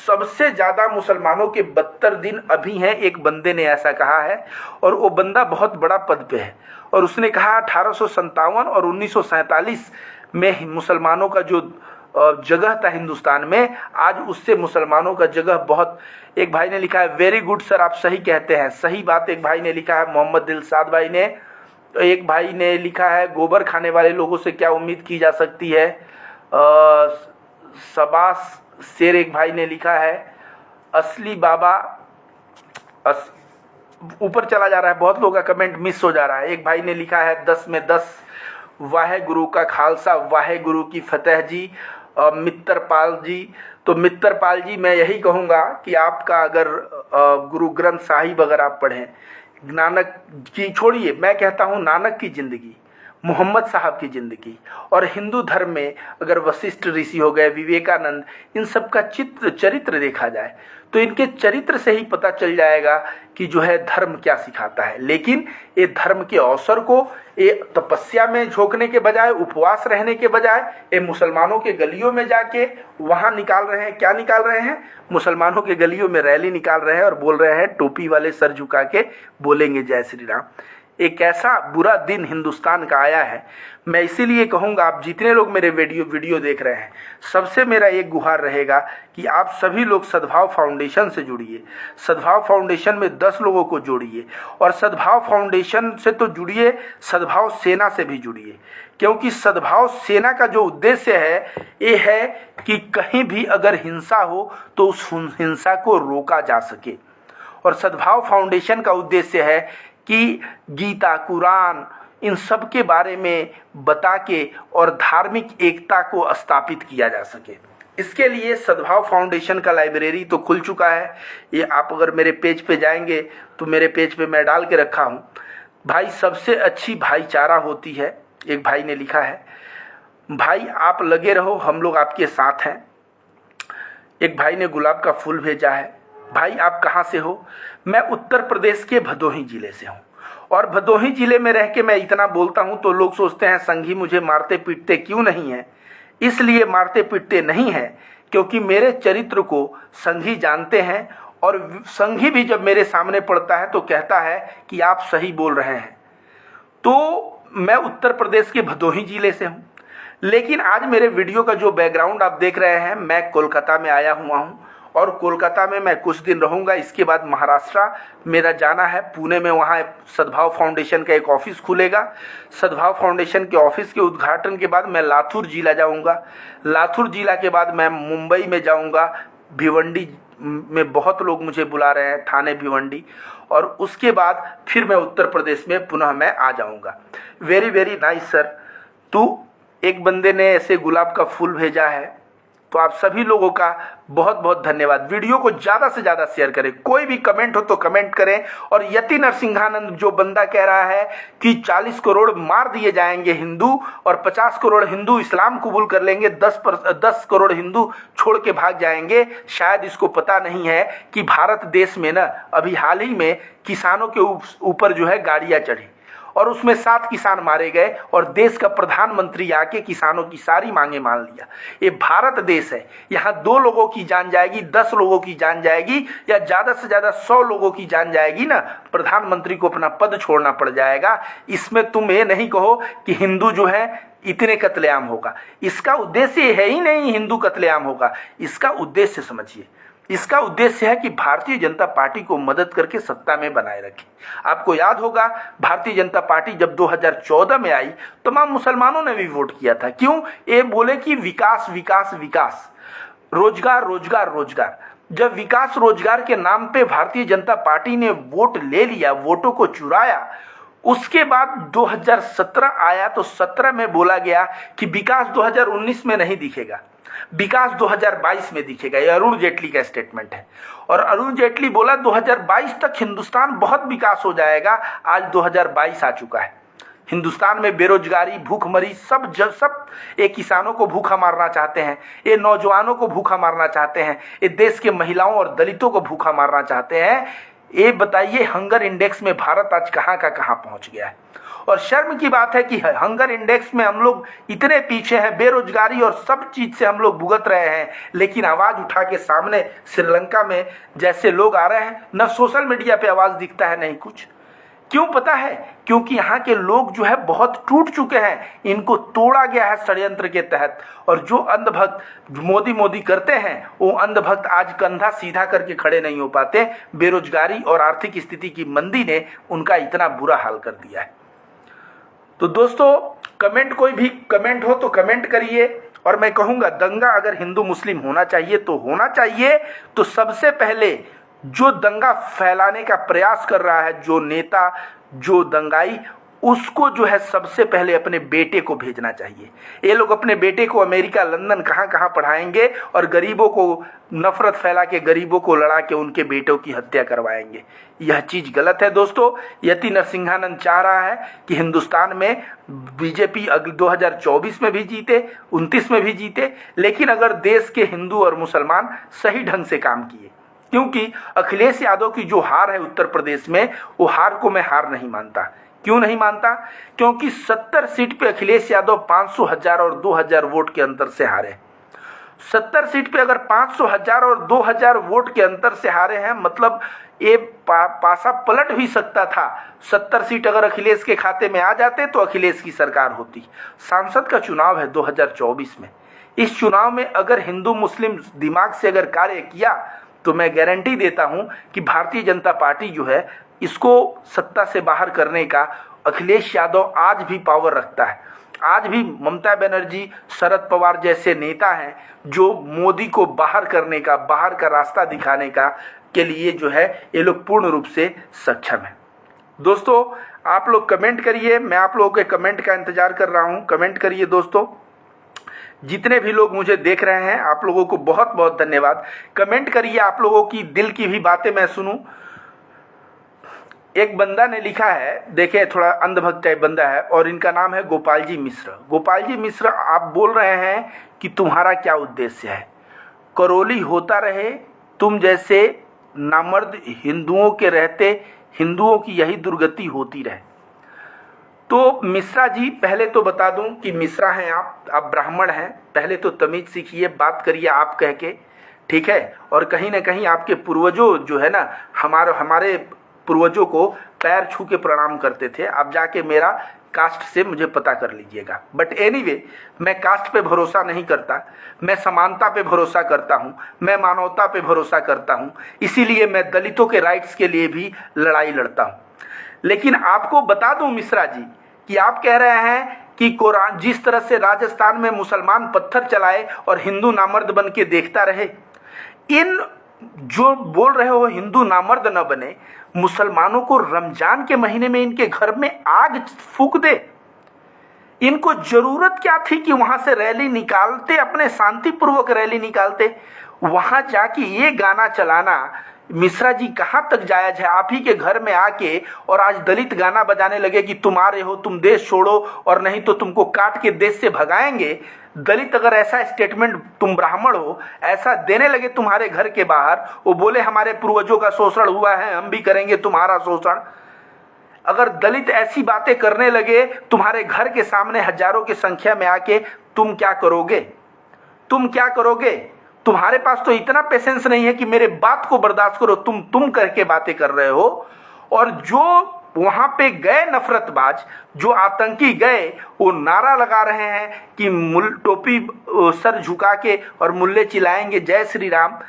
सबसे ज़्यादा मुसलमानों के 72 दिन अभी हैं। एक बंदे ने ऐसा कहा है, और वो बंदा बहुत बड़ा पद पे है, और उसने कहा 1857 और 1947 में मुसलमानों का जो जगह था हिंदुस्तान में, आज उससे मुसलमानों का जगह बहुत। एक भाई ने लिखा है वेरी गुड सर, आप सही कहते हैं। सही बात एक भाई ने लिखा है, मोहम्मद दिलसाद भाई ने। एक भाई ने लिखा है गोबर खाने वाले लोगों से क्या उम्मीद की जा सकती है। शबास शेर एक भाई ने लिखा है, असली बाबा ऊपर चला जा रहा है, बहुत लोगों का कमेंट मिस हो जा रहा है। एक भाई ने लिखा है 10 में 10, वाहे गुरु का खालसा वाहे गुरु की फतेह जी। मित्रपाल जी, तो मित्रपाल जी मैं यही कहूँगा कि आपका अगर गुरु ग्रंथ साहिब अगर आप पढ़ें, नानक की छोड़िए, मैं कहता हूँ नानक की ज़िंदगी, मोहम्मद साहब की ज़िंदगी, और हिंदू धर्म में अगर वशिष्ठ ऋषि हो गए, विवेकानंद, इन सब का चरित्र देखा जाए तो इनके चरित्र से ही पता चल जाएगा कि जो है धर्म क्या सिखाता है। लेकिन ये धर्म के अवसर को ये तपस्या में झोंकने के बजाय, उपवास रहने के बजाय, ये मुसलमानों के गलियों में जाके वहाँ निकाल रहे हैं। क्या निकाल रहे हैं? मुसलमानों के गलियों में रैली निकाल रहे हैं और बोल रहे हैं टोपी वाले सर झुका के बोलेंगे जय श्री राम। एक ऐसा बुरा दिन हिंदुस्तान का आया है। मैं इसीलिए कहूँगा, आप जितने लोग मेरे वीडियो देख रहे हैं, सबसे मेरा एक गुहार रहेगा कि आप सभी लोग सद्भाव फाउंडेशन से जुड़िए। सद्भाव फाउंडेशन में 10 लोगों को जोड़िए, और सद्भाव फाउंडेशन से तो जुड़िए, सद्भाव सेना से भी जुड़िए। क्योंकि सद्भाव सेना का जो उद्देश्य है, ये है कि कहीं भी अगर हिंसा हो तो उस हिंसा को रोका जा सके। और सद्भाव फाउंडेशन का उद्देश्य है कि गीता, कुरान, इन सब के बारे में बता के और धार्मिक एकता को स्थापित किया जा सके। इसके लिए सद्भाव फाउंडेशन का लाइब्रेरी तो खुल चुका है। ये आप अगर मेरे पेज पे जाएंगे तो मेरे पेज पे मैं डाल के रखा हूँ। भाई सबसे अच्छी भाईचारा होती है, एक भाई ने लिखा है। भाई आप लगे रहो, हम लोग आपके साथ हैं। एक भाई ने गुलाब का फूल भेजा है। भाई आप कहाँ से हो? मैं उत्तर प्रदेश के भदोही ज़िले से हूँ, और भदोही ज़िले में रह के मैं इतना बोलता हूँ तो लोग सोचते हैं संघी मुझे मारते पीटते क्यों नहीं है। इसलिए मारते पीटते नहीं है क्योंकि मेरे चरित्र को संघी जानते हैं, और संघी भी जब मेरे सामने पड़ता है तो कहता है कि आप सही बोल रहे हैं। तो मैं उत्तर प्रदेश के भदोही ज़िले से हूँ। लेकिन आज मेरे वीडियो का जो बैकग्राउंड आप देख रहे हैं, मैं कोलकाता में आया हुआ हूँ, और कोलकाता में मैं कुछ दिन रहूँगा। इसके बाद महाराष्ट्र मेरा जाना है, पुणे में, वहाँ सद्भाव फाउंडेशन का एक ऑफिस खुलेगा। सद्भाव फाउंडेशन के ऑफिस के उद्घाटन के बाद मैं लातूर जिला जाऊँगा। लातूर जिला के बाद मैं मुंबई में जाऊँगा। भिवंडी में बहुत लोग मुझे बुला रहे हैं, थाने भिवंडी, और उसके बाद फिर मैं उत्तर प्रदेश में पुनः मैं आ जाऊँगा। Very very nice sir. तो एक बंदे ने ऐसे गुलाब का फूल भेजा है, तो आप सभी लोगों का बहुत बहुत धन्यवाद। वीडियो को ज़्यादा से ज़्यादा शेयर करें। कोई भी कमेंट हो तो कमेंट करें। और यति नरसिंहानंद जो बंदा कह रहा है कि 40 करोड़ मार दिए जाएंगे हिंदू और 50 करोड़ हिंदू इस्लाम कबूल कर लेंगे, 10 करोड़ हिंदू छोड़ के भाग जाएंगे, शायद इसको पता नहीं है कि भारत देश में ना अभी हाल ही में किसानों के ऊपर जो है गाड़ियाँ चढ़ी, और उसमें 7 किसान मारे गए, और देश का प्रधानमंत्री आके किसानों की सारी मांगे मान लिया। ये भारत देश है, यहाँ 2 लोगों की जान जाएगी, 10 लोगों की जान जाएगी, या ज़्यादा से ज़्यादा 100 लोगों की जान जाएगी ना, प्रधानमंत्री को अपना पद छोड़ना पड़ जाएगा। इसमें तुम ये नहीं कहो कि हिंदू जो है इतने कत्लेआम होगा। इसका उद्देश्य है ही नहीं हिंदू कत्लेआम होगा। इसका उद्देश्य समझिए, इसका उद्देश्य है कि भारतीय जनता पार्टी को मदद करके सत्ता में बनाए रखें। आपको याद होगा, भारतीय जनता पार्टी जब 2014 में आई, तमाम मुसलमानों ने भी वोट किया था। क्यों? ये बोले कि विकास विकास विकास, रोजगार रोजगार रोजगार। जब विकास रोजगार के नाम पे भारतीय जनता पार्टी ने वोट ले लिया, वोटों को चुराया, उसके बाद 2017 आया तो 17 में बोला गया कि विकास 2019 में नहीं दिखेगा। विकास 2022 में दिखेगा। ये अरुण जेटली का स्टेटमेंट है। और अरुण जेटली बोला 2022 तक हिंदुस्तान बहुत विकास हो जाएगा। आज 2022 आ चुका है। हिंदुस्तान में बेरोजगारी, भूखमरी, सब ये किसानों को भूखा मारना चाहते हैं, ये नौजवानों को भूखा मारना चाहते हैं, ये देश के महिलाओं और दलितों को भूखा मारना चाहते हैं। ये बताइए, हंगर इंडेक्स में भारत आज कहाँ का कहाँ पहुँच गया है। और शर्म की बात है कि हंगर इंडेक्स में हम लोग इतने पीछे हैं, बेरोजगारी और सब चीज से हम लोग भुगत रहे हैं, लेकिन आवाज उठा के सामने श्रीलंका में जैसे लोग आ रहे हैं, न सोशल मीडिया पे आवाज दिखता है, नहीं कुछ। क्यों पता है? क्योंकि यहाँ के लोग जो है बहुत टूट चुके हैं, इनको तोड़ा गया है षड्यंत्र के तहत। और जो अंधभक्त मोदी मोदी करते हैं, वो अंधभक्त आज कंधा सीधा करके खड़े नहीं हो पाते। बेरोजगारी और आर्थिक स्थिति की मंदी ने उनका इतना बुरा हाल कर दिया है। तो दोस्तों, कमेंट, कोई भी कमेंट हो तो कमेंट करिए। और मैं कहूँगा, दंगा अगर हिंदू मुस्लिम होना चाहिए तो होना चाहिए। तो सबसे पहले जो दंगा फैलाने का प्रयास कर रहा है, जो नेता, जो दंगाई, उसको जो है सबसे पहले अपने बेटे को भेजना चाहिए। ये लोग अपने बेटे को अमेरिका, लंदन, कहाँ कहाँ पढ़ाएंगे और गरीबों को नफरत फैला के, गरीबों को लड़ा के उनके बेटों की हत्या करवाएंगे। यह चीज़ गलत है दोस्तों। यति नरसिंहानंद चाह रहा है कि हिंदुस्तान में बीजेपी अगले 2024 में भी जीते, 29 में भी जीते, लेकिन अगर देश के हिंदू और मुसलमान सही ढंग से काम किए। क्योंकि अखिलेश यादव की जो हार है उत्तर प्रदेश में, वो हार को मैं हार नहीं मानता। क्यों नहीं मानता? क्योंकि 70 सीट पे अखिलेश यादव 500, 1000 और 2000 वोट के अंतर से हारे। 70 सीट पे अगर 500, 1000 और 2000 वोट के अंतर से हारे हैं, मतलब ये पासा पलट भी सकता था। 70 सीट अगर अखिलेश के खाते में आ जाते तो अखिलेश की सरकार होती। सांसद का चुनाव है 2024 में। इस चुनाव में अगर हिंदू मुस्लिम दिमाग से अगर कार्य किया तो मैं गारंटी देता हूं कि भारतीय जनता पार्टी जो है, इसको सत्ता से बाहर करने का अखिलेश यादव आज भी पावर रखता है। आज भी ममता बनर्जी, शरद पवार जैसे नेता हैं जो मोदी को बाहर करने का, बाहर का रास्ता दिखाने का के लिए जो है, ये लोग पूर्ण रूप से सक्षम हैं। दोस्तों, आप लोग कमेंट करिए। मैं आप लोगों के कमेंट का इंतजार कर रहा हूँ। कमेंट करिए दोस्तों। जितने भी लोग मुझे देख रहे हैं, आप लोगों को बहुत बहुत धन्यवाद। कमेंट करिए, आप लोगों की दिल की भी बातें मैं सुनूं। एक बंदा ने लिखा है, देखे, थोड़ा अंधभक्त टाइप बंदा है, और इनका नाम है गोपाल जी मिश्र। गोपाल जी मिश्र, आप बोल रहे हैं कि तुम्हारा क्या उद्देश्य है? करौली होता रहे, तुम जैसे नामर्द हिंदुओं के रहते हिंदुओं की यही दुर्गति होती रहे। तो मिश्रा जी, पहले तो बता दूं कि मिश्रा हैं आप ब्राह्मण हैं। पहले तो तमीज सीखिए, बात करिए आप कह के, ठीक है? और कहीं ना कहीं आपके पूर्वजों जो है ना, हमारे पूर्वजों को पैर छू के प्रणाम करते थे। आप जाके मेरा कास्ट से मुझे पता कर लीजिएगा। बट एनीवे, मैं कास्ट पे भरोसा नहीं करता, मैं समानता पे भरोसा करता हूँ, मैं मानवता पे भरोसा करता हूँ। इसीलिए मैं दलितों के राइट्स के लिए भी लड़ाई लड़ता हूँ। लेकिन आपको बता दूं मिश्रा जी कि आप कह रहे हैं कि कुरान, जिस तरह से राजस्थान में मुसलमान पत्थर चलाए और हिंदू नामर्द बन के देखता रहे, इन जो बोल रहे हो हिंदू नामर्द न बने, मुसलमानों को रमजान के महीने में इनके घर में आग फूंक दे। इनको जरूरत क्या थी कि वहां से रैली निकालते, अपने शांतिपूर्वक रैली निकालते। वहां जाके ये गाना चलाना मिश्रा जी कहाँ तक जायज है? आप ही के घर में आके और आज दलित गाना बजाने लगे कि तुम आ रहे हो, तुम देश छोड़ो और नहीं तो तुमको काट के देश से भगाएंगे। दलित अगर ऐसा स्टेटमेंट, तुम ब्राह्मण हो, ऐसा देने लगे तुम्हारे घर के बाहर, वो बोले हमारे पूर्वजों का शोषण हुआ है, हम भी करेंगे तुम्हारा शोषण। अगर दलित ऐसी बातें करने लगे तुम्हारे घर के सामने हजारों की संख्या में आके, तुम क्या करोगे? तुम क्या करोगे? तुम्हारे पास तो इतना पेशेंस नहीं है कि मेरे बात को बर्दाश्त करो। तुम करके बातें कर रहे हो। और जो वहां पे गए नफरतबाज, जो आतंकी गए, वो नारा लगा रहे हैं कि टोपी सर झुका के और मुल्ले चिल्लाएंगे जय श्री राम।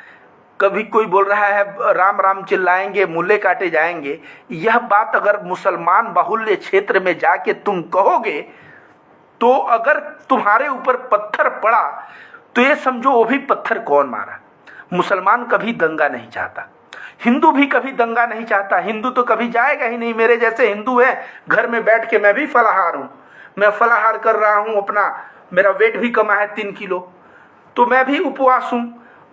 कभी कोई बोल रहा है राम राम चिल्लाएंगे, मुल्ले काटे जाएंगे। यह बात अगर मुसलमान बाहुल्य क्षेत्र में जाके तुम कहोगे, तो अगर तुम्हारे ऊपर पत्थर पड़ा तो ये समझो वो भी पत्थर कौन मारा। मुसलमान कभी दंगा नहीं चाहता, हिंदू भी कभी दंगा नहीं चाहता। हिंदू तो कभी जाएगा ही नहीं। मेरे जैसे हिंदू है घर में बैठ के, मैं भी फलाहार हूँ, मैं फलाहार कर रहा हूँ अपना, मेरा वेट भी कमा है 3 किलो। तो मैं भी उपवास हूं।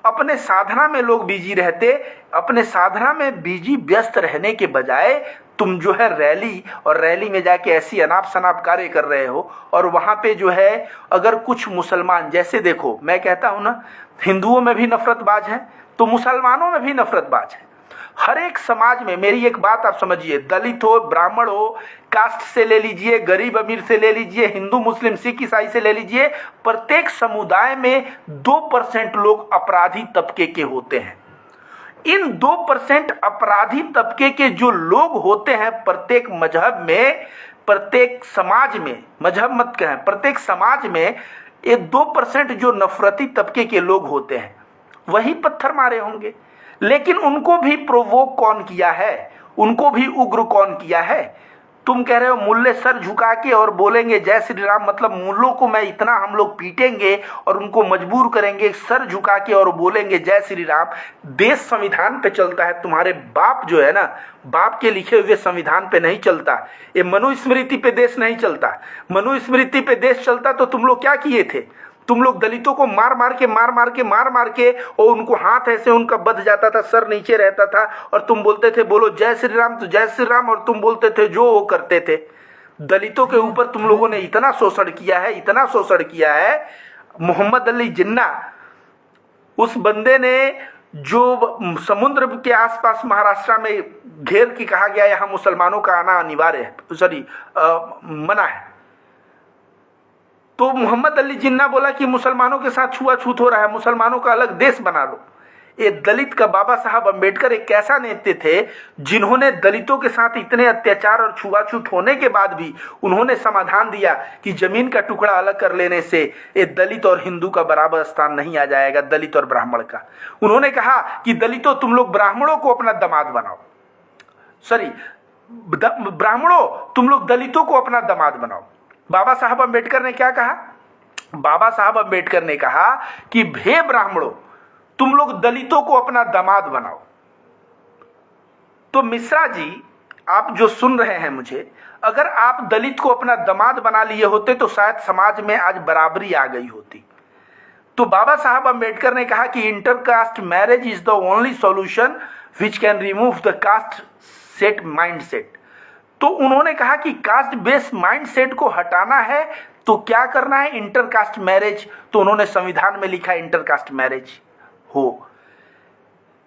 अपने साधना में लोग बिजी रहते, अपने साधना में बिजी व्यस्त रहने के बजाय तुम जो है रैली और रैली में जाके ऐसी अनाप शनाप कार्य कर रहे हो। और वहाँ पे जो है अगर कुछ मुसलमान, जैसे देखो मैं कहता हूँ ना, हिंदुओं में भी नफरतबाज हैं तो मुसलमानों में भी नफरतबाज हैं। हर एक समाज में, मेरी एक बात आप समझिए, दलित हो, ब्राह्मण हो, कास्ट से ले लीजिए, गरीब अमीर से ले लीजिए, हिंदू मुस्लिम सिख ईसाई से ले लीजिए, प्रत्येक समुदाय में 2% लोग अपराधी तबके के होते हैं। इन 2% अपराधी तबके के जो लोग होते हैं प्रत्येक मजहब में, प्रत्येक समाज में, मजहब मत कहें, प्रत्येक समाज में ये 2% जो नफरती तबके के लोग होते हैं वही पत्थर मारे होंगे। लेकिन उनको भी प्रोवोक कौन किया है, उनको भी उग्र कौन किया है? तुम कह रहे हो मुल्ले सर झुका के और बोलेंगे जय श्री राम, मतलब मुल्लों को मैं इतना हम लोग पीटेंगे और उनको मजबूर करेंगे सर झुका के और बोलेंगे जय श्री राम। देश संविधान पे चलता है, तुम्हारे बाप जो है ना, बाप के लिखे हुए संविधान पे नहीं चलता। ये मनुस्मृति पे देश नहीं चलता। मनुस्मृति पे देश चलता तो तुम लोग क्या किए थे? तुम लोग दलितों को मार मार के और उनको हाथ ऐसे उनका बध जाता था, सर नीचे रहता था और तुम बोलते थे बोलो जय श्री राम, तो जय श्री राम, और तुम बोलते थे जो वो करते थे। दलितों के ऊपर तुम लोगों ने इतना शोषण किया है, इतना शोषण किया है। मोहम्मद अली जिन्ना, उस बंदे ने जो समुद्र के आसपास महाराष्ट्र में घेर के कहा गया यहाँ मुसलमानों का आना अनिवार्य है, सॉरी मना है, तो मोहम्मद अली जिन्ना बोला कि मुसलमानों के साथ छुआछूत हो रहा है, मुसलमानों का अलग देश बना लो। ये दलित का बाबा साहब अंबेडकर एक ऐसा नेता थे जिन्होंने दलितों के साथ इतने अत्याचार और छुआछूत होने के बाद भी उन्होंने समाधान दिया कि जमीन का टुकड़ा अलग कर लेने से ये दलित और हिंदू का बराबर स्थान नहीं आ जाएगा, दलित और ब्राह्मण का। उन्होंने कहा कि दलितों तुम लोग ब्राह्मणों को अपना दामाद बनाओ, सॉरी ब्राह्मणों तुम लोग दलितों को अपना दामाद बनाओ। बाबा साहब अंबेडकर ने क्या कहा? बाबा साहब अंबेडकर ने कहा कि हे ब्राह्मणों तुम लोग दलितों को अपना दामाद बनाओ। तो मिश्रा जी, आप जो सुन रहे हैं मुझे, अगर आप दलित को अपना दामाद बना लिए होते तो शायद समाज में आज बराबरी आ गई होती। तो बाबा साहब अंबेडकर ने कहा कि intercaste marriage is the only solution which can remove the caste set mind set. तो उन्होंने कहा कि कास्ट बेस्ड माइंडसेट को हटाना है तो क्या करना है? Intercaste marriage. तो उन्होंने संविधान में लिखा इंटरकास्ट मैरिज हो।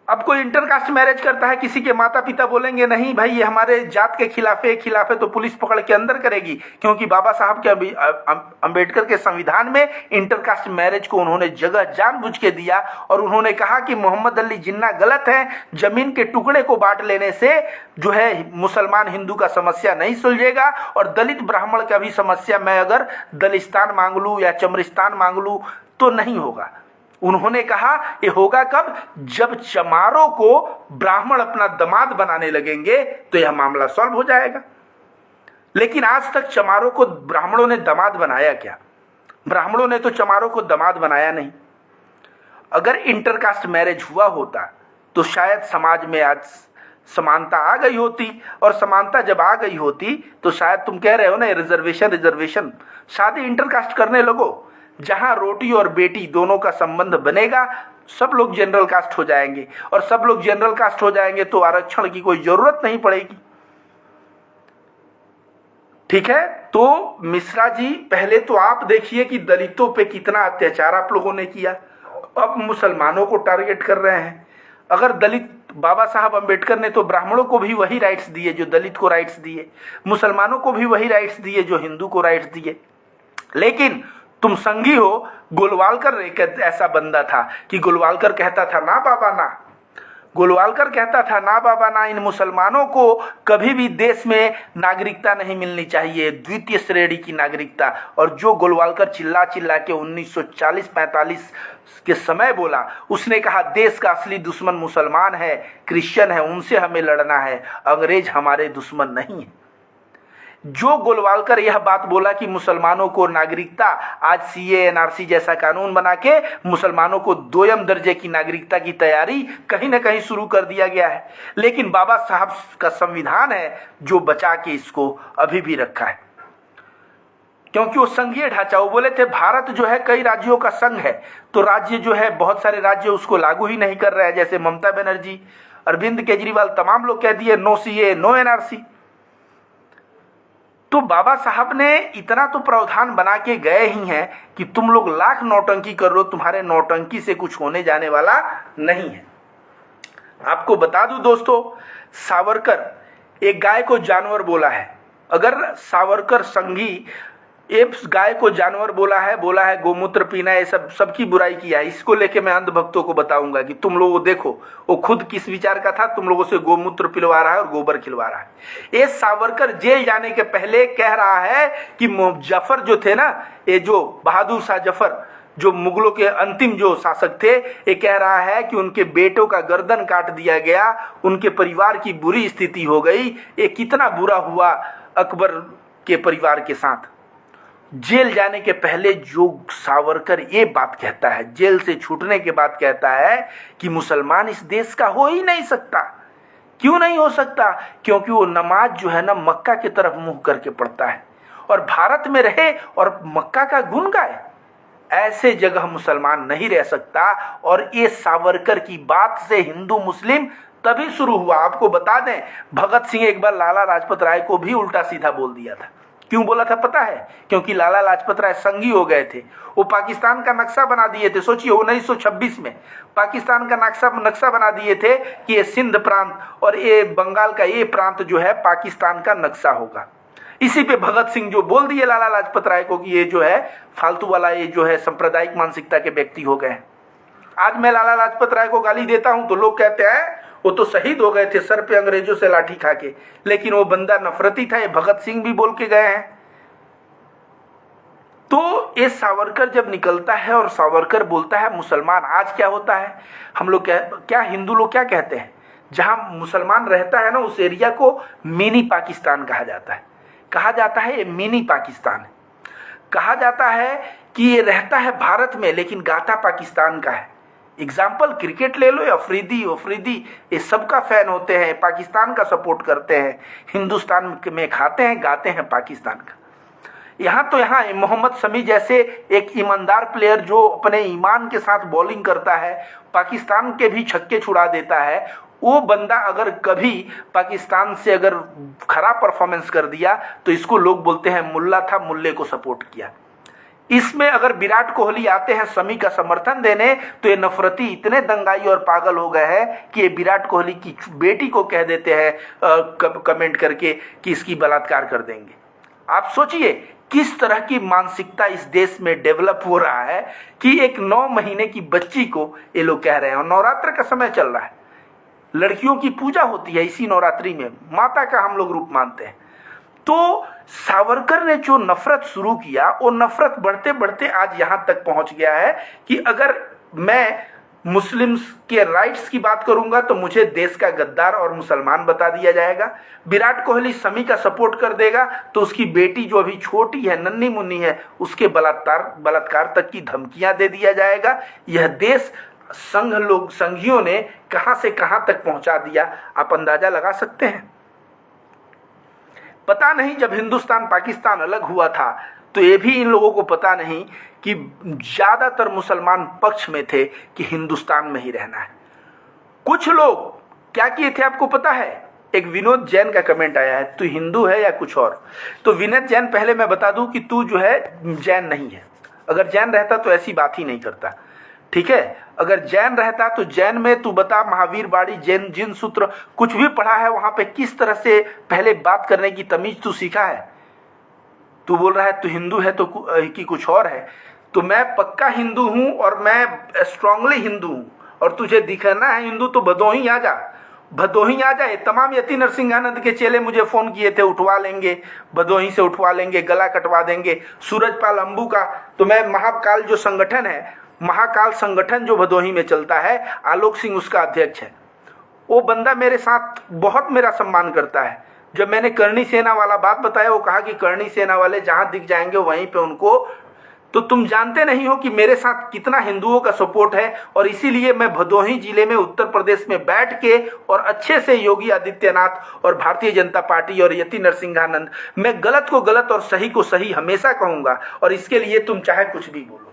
अब कोई इंटरकास्ट मैरिज करता है, किसी के माता पिता बोलेंगे नहीं भाई ये हमारे जात के खिलाफ है, तो पुलिस पकड़ के अंदर करेगी, क्योंकि बाबा साहब के अंबेडकर के संविधान में इंटरकास्ट मैरिज को उन्होंने जगह जानबूझ के दिया। और उन्होंने कहा कि मोहम्मद अली जिन्ना गलत है, जमीन के टुकड़े को बांट लेने से जो है मुसलमान हिंदू का समस्या नहीं सुलझेगा और दलित ब्राह्मण का भी समस्या मैं अगर दलिस्तान मांग लूँ या चमरिस्तान मांग लूँ तो नहीं होगा। उन्होंने कहा ये होगा कब? जब चमारों को ब्राह्मण अपना दामाद बनाने लगेंगे तो यह मामला सॉल्व हो जाएगा। लेकिन आज तक चमारों को ब्राह्मणों ने दामाद बनाया क्या? ब्राह्मणों ने तो चमारों को दामाद बनाया नहीं। अगर इंटरकास्ट मैरिज हुआ होता तो शायद समाज में आज समानता आ गई होती, और समानता जब आ गई होती तो शायद तुम कह रहे हो ना रिजर्वेशन, शादी इंटरकास्ट करने लगो, जहां रोटी और बेटी दोनों का संबंध बनेगा, सब लोग जनरल कास्ट हो जाएंगे, और सब लोग जनरल कास्ट हो जाएंगे तो आरक्षण की कोई जरूरत नहीं पड़ेगी। ठीक है, तो मिश्रा जी पहले तो आप देखिए कि दलितों पे कितना अत्याचार आप लोगों ने किया, अब मुसलमानों को टारगेट कर रहे हैं। अगर दलित, बाबा साहब अंबेडकर ने तो ब्राह्मणों को भी वही राइट्स दिए जो दलित को राइट्स दिए, मुसलमानों को भी वही राइट्स दिए जो हिंदू को राइट्स दिए। लेकिन तुम संघी हो। गोलवालकर एक ऐसा बंदा था कि गोलवालकर कहता था ना बाबा ना, गोलवालकर कहता था ना बाबा ना, इन मुसलमानों को कभी भी देश में नागरिकता नहीं मिलनी चाहिए, द्वितीय श्रेणी की नागरिकता। और जो गोलवालकर चिल्ला चिल्ला के 1940-45 के समय बोला, उसने कहा देश का असली दुश्मन मुसलमान है, क्रिश्चियन है, उनसे हमें लड़ना है, अंग्रेज हमारे दुश्मन नहीं है। जो गोलवालकर यह बात बोला कि मुसलमानों को नागरिकता, आज सीए एनआरसी जैसा कानून बना के मुसलमानों को 2ym दर्जे की नागरिकता की तैयारी कहीं ना कहीं शुरू कर दिया गया है। लेकिन बाबा साहब का संविधान है जो बचा के इसको अभी भी रखा है। क्योंकि वो संघीय ढांचा, वो बोले थे भारत जो है कई राज्यों का संघ है, तो राज्य जो है बहुत सारे राज्य उसको लागू ही नहीं कर रहे हैं, जैसे ममता बनर्जी, अरविंद केजरीवाल, तमाम लोग कह दिए नो सीए नो एनआरसी। तो बाबा साहब ने इतना तो प्रावधान बना के गए ही हैं कि तुम लोग लाख नौटंकी कर लो, तुम्हारे नौटंकी से कुछ होने जाने वाला नहीं है। आपको बता दूं दोस्तों, सावरकर एक गाय को जानवर बोला है। अगर सावरकर संघी एक गाय को जानवर बोला है गोमूत्र पीना, ये सबकी बुराई किया है, इसको लेके मैं अंधभक्तों को बताऊंगा कि तुम लोगों देखो वो खुद किस विचार का था, तुम लोगों से गोमूत्र पिलवा रहा है और गोबर खिलवा रहा है। ये सावरकर जेल जाने के पहले कह रहा है कि जफर जो थे ना, ये जो बहादुर शाह जफर जो मुगलों के अंतिम जो शासक थे, ये कह रहा है कि उनके बेटों का गर्दन काट दिया गया, उनके परिवार की बुरी स्थिति हो गई, ये कितना बुरा हुआ अकबर के परिवार के साथ। जेल जाने के पहले जो सावरकर ये बात कहता है, जेल से छूटने के बाद कहता है कि मुसलमान इस देश का हो ही नहीं सकता। क्यों नहीं हो सकता? क्योंकि वो नमाज जो है ना मक्का की तरफ मुंह करके पढ़ता है और भारत में रहे और मक्का का गुण गाए। ऐसे जगह मुसलमान नहीं रह सकता। और ये सावरकर की बात से हिंदू मुस्लिम तभी शुरू हुआ। आपको बता दें, भगत सिंह एक बार लाला लाजपत राय को भी उल्टा सीधा बोल दिया था। क्यों बोला था पता है? क्योंकि लाला लाजपत राय संघी हो गए थे, वो पाकिस्तान का नक्शा बना दिए थे। सोचिए 1926 में पाकिस्तान का नक्शा बना दिए थे कि ये सिंध प्रांत और ये बंगाल का ये प्रांत जो है पाकिस्तान का नक्शा होगा। इसी पे भगत सिंह जो बोल दिए लाला लाजपत राय को कि ये जो है फालतू वाला, ये जो है सांप्रदायिक मानसिकता के व्यक्ति हो गए। आज मैं लाला लाजपत राय को गाली देता हूं तो लोग कहते हैं वो तो शहीद हो गए थे सर पे अंग्रेजों से लाठी खा के, लेकिन वो बंदा नफरती था। ये भगत सिंह भी बोल के गए हैं। तो ये सावरकर जब निकलता है और सावरकर बोलता है मुसलमान, आज क्या होता है, हम लोग क्या हिंदू लोग क्या कहते हैं, जहां मुसलमान रहता है ना उस एरिया को मिनी पाकिस्तान कहा जाता है। कहा जाता है ये मिनी पाकिस्तान है। कहा जाता है कि ये रहता है भारत में लेकिन गाता पाकिस्तान का है। एग्जाम्पल क्रिकेट ले लो, अफरीदी ये सबका फैन होते हैं, पाकिस्तान का सपोर्ट करते हैं, हिंदुस्तान में खाते हैं गाते हैं पाकिस्तान का। यहाँ मोहम्मद शमी जैसे एक ईमानदार प्लेयर जो अपने ईमान के साथ बॉलिंग करता है, पाकिस्तान के भी छक्के छुड़ा देता है, वो बंदा अगर कभी पाकिस्तान से अगर खराब परफॉर्मेंस कर दिया तो इसको लोग बोलते हैं मुल्ला था, मुल्ले को सपोर्ट किया। इसमें अगर विराट कोहली आते हैं शमी का समर्थन देने तो ये नफरती इतने दंगाई और पागल हो गए हैं कि ये विराट कोहली की बेटी को कह देते हैं कमेंट करके कि इसकी बलात्कार कर देंगे। आप सोचिए किस तरह की मानसिकता इस देश में डेवलप हो रहा है कि एक 9 महीने की बच्ची को ये लोग कह रहे हैं। और नवरात्र का समय चल रहा है, लड़कियों की पूजा होती है इसी नवरात्रि में, माता का हम लोग रूप मानते हैं। तो सावरकर ने जो नफरत शुरू किया वो नफरत बढ़ते बढ़ते आज यहां तक पहुंच गया है कि अगर मैं मुस्लिम्स के राइट्स की बात करूंगा तो मुझे देश का गद्दार और मुसलमान बता दिया जाएगा। विराट कोहली शमी का सपोर्ट कर देगा तो उसकी बेटी जो अभी छोटी है, नन्ही मुन्नी है, उसके बलात्कार तक की धमकियां दे दिया जाएगा। यह देश संघियों ने कहां से कहां तक पहुंचा दिया, आप अंदाजा लगा सकते हैं। पता नहीं जब हिंदुस्तान पाकिस्तान अलग हुआ था तो ये भी इन लोगों को पता नहीं कि ज्यादातर मुसलमान पक्ष में थे कि हिंदुस्तान में ही रहना है। कुछ लोग क्या किए थे आपको पता है? एक विनोद जैन का कमेंट आया है, तू हिंदू है या कुछ और। तो विनोद जैन, पहले मैं बता दूं कि तू जो है जैन नहीं है। अगर जैन रहता तो ऐसी बात ही नहीं करता, ठीक है। अगर जैन रहता तो जैन में तू बता महावीर बाड़ी, जैन जिन सूत्र कुछ भी पढ़ा है, वहां पे किस तरह से पहले बात करने की तमीज तू सीखा है। तू बोल रहा है तू हिंदू है तो कि कुछ और है। तो मैं पक्का हिंदू हूं और मैं स्ट्रांगली हिंदू हूं। और तुझे दिखना है हिंदू तो भदोही आ जा, भदोही आ जाए। तमाम यति नरसिंहानंद के चेले मुझे फोन किए थे, उठवा लेंगे, भदोही से उठवा लेंगे, गला कटवा देंगे। सूरजपाल अंबू का तो मैं महाकाल जो संगठन है, महाकाल संगठन जो भदोही में चलता है, आलोक सिंह उसका अध्यक्ष है। वो बंदा मेरे साथ बहुत मेरा सम्मान करता है। जब मैंने करणी सेना वाला बात बताया, वो कहा कि करणी सेना वाले जहां दिख जाएंगे वहीं पे उनको तो तुम जानते नहीं हो कि मेरे साथ कितना हिंदुओं का सपोर्ट है। और इसीलिए मैं भदोही जिले में उत्तर प्रदेश में बैठ के और अच्छे से योगी आदित्यनाथ और भारतीय जनता पार्टी और यति नरसिंहानंद, मैं गलत को गलत और सही को सही हमेशा कहूंगा, और इसके लिए तुम चाहे कुछ भी बोलो।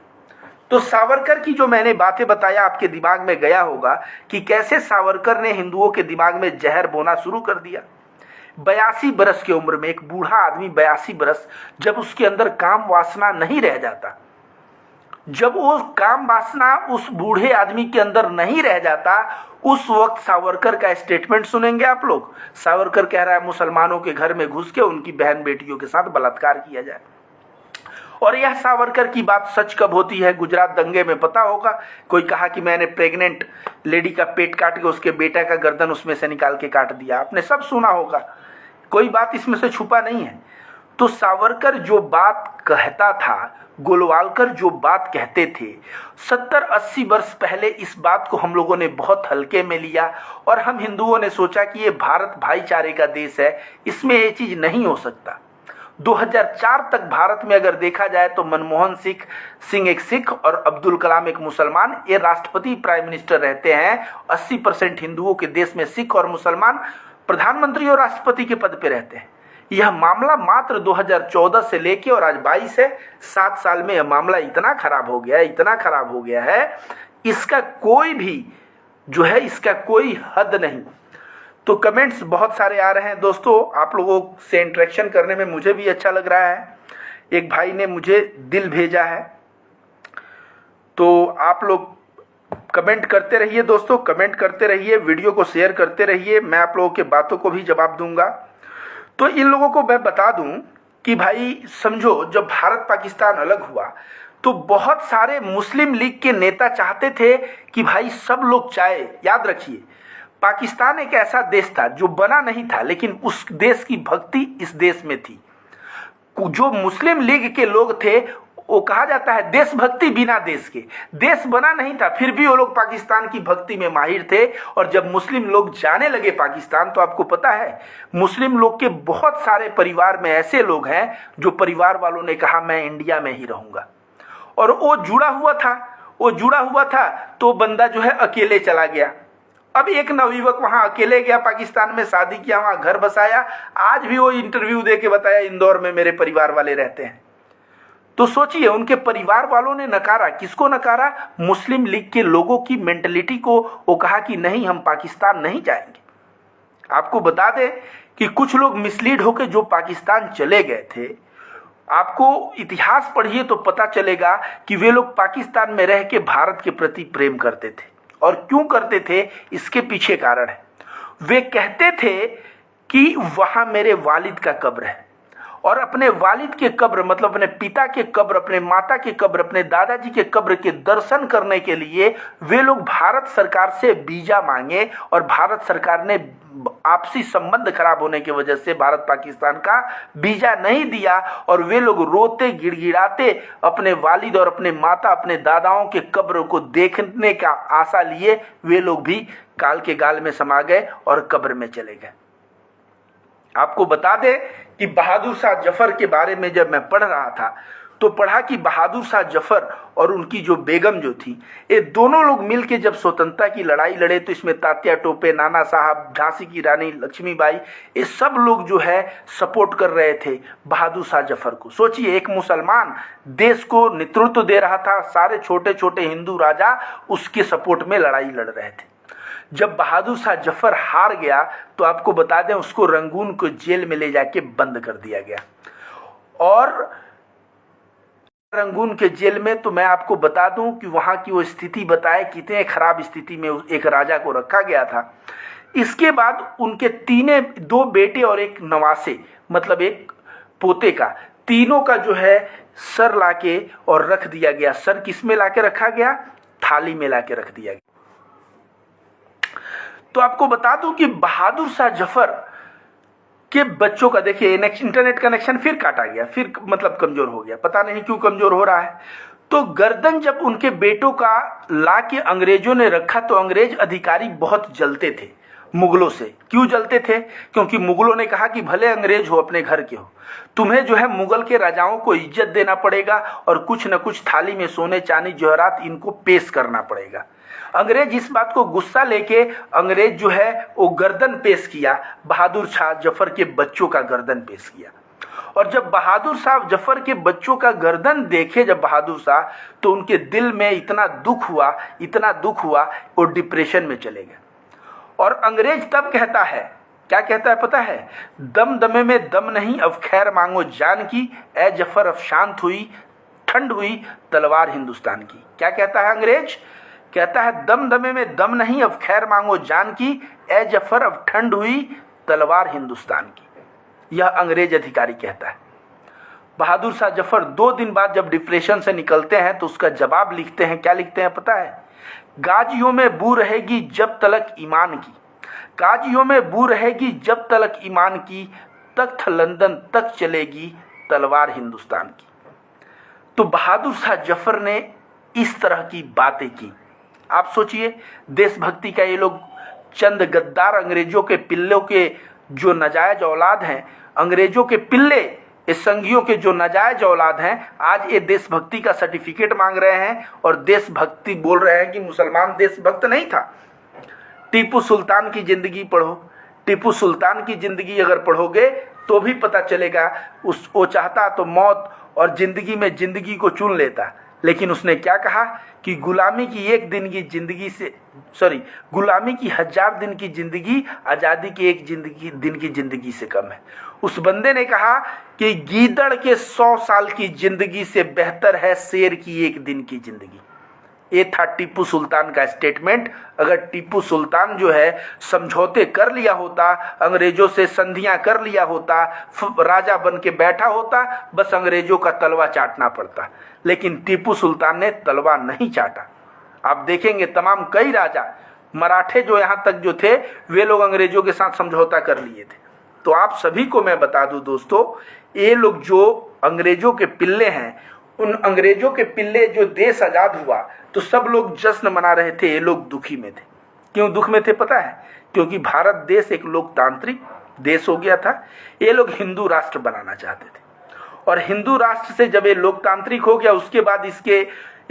तो सावरकर की जो मैंने बातें बताया आपके दिमाग में गया होगा कि कैसे सावरकर ने हिंदुओं के दिमाग में जहर बोना शुरू कर दिया। 82 बरस की उम्र में एक बूढ़ा आदमी, 82 बरस, जब उसके अंदर काम वासना नहीं रह जाता, जब वो काम वासना उस बूढ़े आदमी के अंदर नहीं रह जाता, उस वक्त सावरकर का स्टेटमेंट सुनेंगे आप लोग। सावरकर कह रहा है मुसलमानों के घर में घुस के उनकी बहन बेटियों के साथ बलात्कार किया जाए। और यह सावरकर की बात सच कब होती है? गुजरात दंगे में पता होगा, कोई कहा कि मैंने प्रेग्नेंट लेडी का पेट काट के उसके बेटा का गर्दन उसमें से निकाल के काट दिया। आपने सब सुना होगा, कोई बात इसमें से छुपा नहीं है। तो सावरकर जो बात कहता था, गोलवालकर जो बात कहते थे, 70-80 वर्ष पहले इस बात को हम लोगों ने बहुत हल्के में लिया और हम हिंदुओं ने सोचा कि ये भारत भाईचारे का देश है, इसमें ये चीज नहीं हो सकता। 2004 तक भारत में अगर देखा जाए तो मनमोहन सिंह एक सिख और अब्दुल कलाम एक मुसलमान, ये राष्ट्रपति प्राइम मिनिस्टर रहते हैं। 80% हिंदुओं के देश में सिख और मुसलमान प्रधानमंत्री और राष्ट्रपति के पद पे रहते हैं। यह मामला मात्र 2014 से लेके और आज 22 है, 7 साल में यह मामला इतना खराब हो गया है, इतना खराब हो गया है, इसका कोई भी जो है इसका कोई हद नहीं। तो कमेंट्स बहुत सारे आ रहे हैं दोस्तों, आप लोगों से इंटरेक्शन करने में मुझे भी अच्छा लग रहा है। एक भाई ने मुझे दिल भेजा है, तो आप लोग कमेंट करते रहिए दोस्तों, कमेंट करते रहिए, वीडियो को शेयर करते रहिए, मैं आप लोगों के बातों को भी जवाब दूंगा। तो इन लोगों को मैं बता दूं कि भाई समझो, जब भारत पाकिस्तान अलग हुआ तो बहुत सारे मुस्लिम लीग के नेता चाहते थे कि भाई सब लोग चाहे, याद रखिए पाकिस्तान एक ऐसा देश था जो बना नहीं था, लेकिन उस देश की भक्ति इस देश में थी। जो मुस्लिम लीग के लोग थे, वो कहा जाता है देशभक्ति बिना देश के, देश बना नहीं था फिर भी वो लोग पाकिस्तान की भक्ति में माहिर थे। और जब मुस्लिम लोग जाने लगे पाकिस्तान, तो आपको पता है मुस्लिम लोग के बहुत सारे परिवार में ऐसे लोग हैं जो परिवार वालों ने कहा मैं इंडिया में ही रहूंगा, और वो जुड़ा हुआ था तो बंदा जो है अकेले चला गया। अब एक नवयुवक वहां अकेले गया, पाकिस्तान में शादी किया, वहां घर बसाया, आज भी वो इंटरव्यू दे के बताया इंदौर में मेरे परिवार वाले रहते हैं। तो सोचिए, उनके परिवार वालों ने नकारा, किसको नकारा? मुस्लिम लीग के लोगों की मेंटलिटी को। वो कहा कि नहीं, हम पाकिस्तान नहीं जाएंगे। आपको बता दें कि कुछ लोग मिसलीड होकर जो पाकिस्तान चले गए थे, आपको इतिहास पढ़िए तो पता चलेगा कि वे लोग पाकिस्तान में रह के भारत के प्रति प्रेम करते थे। और क्यों करते थे, इसके पीछे कारण है। वे कहते थे कि वहां मेरे वालिद का कब्र है, और अपने वालिद के कब्र मतलब अपने पिता के कब्र, अपने माता के कब्र, अपने दादाजी के कब्र के दर्शन करने के लिए वे लोग भारत सरकार से वीजा मांगे। और भारत सरकार ने आपसी संबंध खराब होने की वजह से भारत पाकिस्तान का वीजा नहीं दिया, और वे लोग रोते गिड़गिड़ाते अपने वालिद और अपने माता, अपने दादाओं के कब्र को देखने का आशा लिए वे लोग भी काल के गाल में समा गए और कब्र में चले गए। आपको बता दें कि बहादुर शाह जफर के बारे में जब मैं पढ़ रहा था तो पढ़ा कि बहादुर शाह जफर और उनकी जो बेगम जो थी, ये दोनों लोग मिलके जब स्वतंत्रता की लड़ाई लड़े, तो इसमें तात्या टोपे, नाना साहब, झांसी की रानी लक्ष्मीबाई, ये सब लोग जो है सपोर्ट कर रहे थे बहादुर शाह जफर को। सोचिए, एक मुसलमान देश को नेतृत्व दे रहा था, सारे छोटे छोटे हिंदू राजा उसके सपोर्ट में लड़ाई लड़ रहे थे। जब बहादुर शाह जफर हार गया तो आपको बता दें उसको रंगून को जेल में ले जाके बंद कर दिया गया। और रंगून के जेल में तो मैं आपको बता दूं कि वहां की वो स्थिति बताए कितने खराब स्थिति में एक राजा को रखा गया था। इसके बाद उनके 2 बेटे और एक नवासे मतलब एक पोते का, तीनों का जो है सर लाके और रख दिया गया। सर किस में लाके रखा गया? थाली में लाके रख दिया गया। तो आपको बता दूं कि बहादुर शाह जफर के बच्चों का देखिए इंटरनेट कनेक्शन फिर काटा गया, फिर मतलब कमजोर हो गया, पता नहीं क्यों कमजोर हो रहा है। तो गर्दन जब उनके बेटों का ला के अंग्रेजों ने रखा तो अंग्रेज अधिकारी बहुत जलते थे, मुगलों से। क्यों जलते थे? क्योंकि मुगलों ने कहा कि भले अंग्रेज हो, अपने घर के हो, तुम्हें जो है मुगल के राजाओं को इज्जत देना पड़ेगा और कुछ न कुछ थाली में सोने चांदी जवाहरात इनको पेश करना पड़ेगा। अंग्रेज इस बात को गुस्सा लेके अंग्रेज जो है वो गर्दन पेश किया, बहादुर शाह जफर के बच्चों का गर्दन पेश किया। और जब बहादुर शाह जफर के बच्चों का गर्दन देखे जब बहादुर शाह, तो उनके दिल में इतना दुख हुआ वो डिप्रेशन में चले गए। और अंग्रेज तब कहता है, क्या कहता है पता है? दम दमे में दम नहीं, अब खैर मांगो जान की, ए जफर अब शांत हुई ठंड हुई तलवार हिंदुस्तान की। क्या कहता है अंग्रेज? कहता है दम दमे में दम नहीं, अब खैर मांगो जान की, ए जफर अब ठंड हुई तलवार हिंदुस्तान की। यह अंग्रेज अधिकारी कहता है। बहादुर शाह जफर 2 दिन बाद जब डिप्रेशन से निकलते हैं तो उसका जवाब लिखते हैं। क्या लिखते हैं पता है? गाजियों में बू रहेगी जब तलक ईमान की, गाजियों में बू रहेगी जब तलक ईमान की, तख्त लंदन तक चलेगी तलवार हिंदुस्तान की। तो बहादुर शाह जफर ने इस तरह की बातें की। आप सोचिए, देशभक्ति का ये लोग चंद गद्दार अंग्रेजों के पिल्लों के जो नाजायज औलाद हैं, अंग्रेजों के पिल्ले, इस संघियों के जो नाजायज औलाद हैं, आज ये देशभक्ति का सर्टिफिकेट मांग रहे हैं और देशभक्ति बोल रहे हैं कि मुसलमान देशभक्त नहीं था। टीपू सुल्तान की जिंदगी पढ़ो, टीपू सुल्तान की जिंदगी अगर पढ़ोगे तो भी पता चलेगा वो चाहता तो मौत और जिंदगी में जिंदगी को चुन लेता, लेकिन उसने क्या कहा कि गुलामी की 1 दिन की जिंदगी से गुलामी की 1000 दिन की जिंदगी आज़ादी की 1 दिन की जिंदगी से कम है। उस बंदे ने कहा कि गीदड़ के 100 साल की जिंदगी से बेहतर है शेर की 1 दिन की जिंदगी। ये था टीपू सुल्तान का स्टेटमेंट। अगर टीपू सुल्तान जो है समझौते कर लिया होता, अंग्रेजों से संधियां कर लिया होता, राजा बन के बैठा होता, बस अंग्रेजों का तलवा चाटना पड़ता, लेकिन टीपू सुल्तान ने तलवा नहीं चाटा। आप देखेंगे तमाम कई राजा, मराठे जो यहाँ तक जो थे, वे लोग अंग्रेजों के साथ समझौता कर लिए थे। तो आप सभी को मैं बता दूं दोस्तों, ये लोग जो अंग्रेजों के पिल्ले हैं, उन अंग्रेजों के पिल्ले जो देश आज़ाद हुआ तो सब लोग जश्न मना रहे थे, ये लोग दुखी में थे। क्यों दुख में थे पता है? क्योंकि भारत देश एक लोकतांत्रिक देश हो गया था। ये लोग हिंदू राष्ट्र बनाना चाहते थे, और हिंदू राष्ट्र से जब ये लोकतांत्रिक हो गया, उसके बाद इसके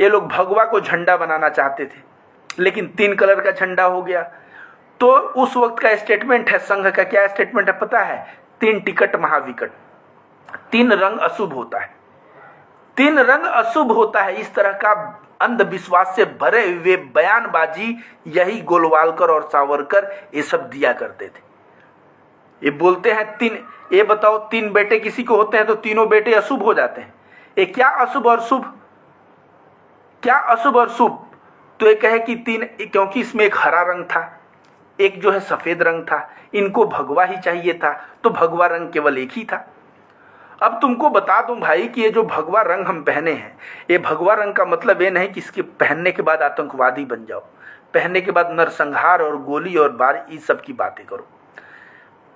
ये लोग भगवा को झंडा बनाना चाहते थे, लेकिन 3 कलर का झंडा हो गया। तो उस वक्त का स्टेटमेंट है संघ का, क्या स्टेटमेंट है पता है? 3 टिकट महाविकट, 3 रंग अशुभ होता है, 3 रंग अशुभ होता है। इस तरह का अंधविश्वास से भरे हुए बयानबाजी यही गोलवालकर और सावरकर ये सब दिया करते थे। ये बोलते हैं 3, ये बताओ 3 बेटे किसी को होते हैं तो तीनों बेटे अशुभ हो जाते हैं। ये क्या अशुभ और शुभ, क्या अशुभ और शुभ? तो ये कहे कि 3, क्योंकि इसमें एक हरा रंग था, एक जो है सफेद रंग था, इनको भगवा ही चाहिए था, तो भगवा रंग केवल एक ही था। अब तुमको बता दूं भाई कि ये जो भगवा रंग हम पहने हैं, ये भगवा रंग का मतलब ये नहीं कि इसके पहनने के बाद आतंकवादी बन जाओ, पहनने के बाद नरसंहार और गोली और बार इस सब की बातें करो।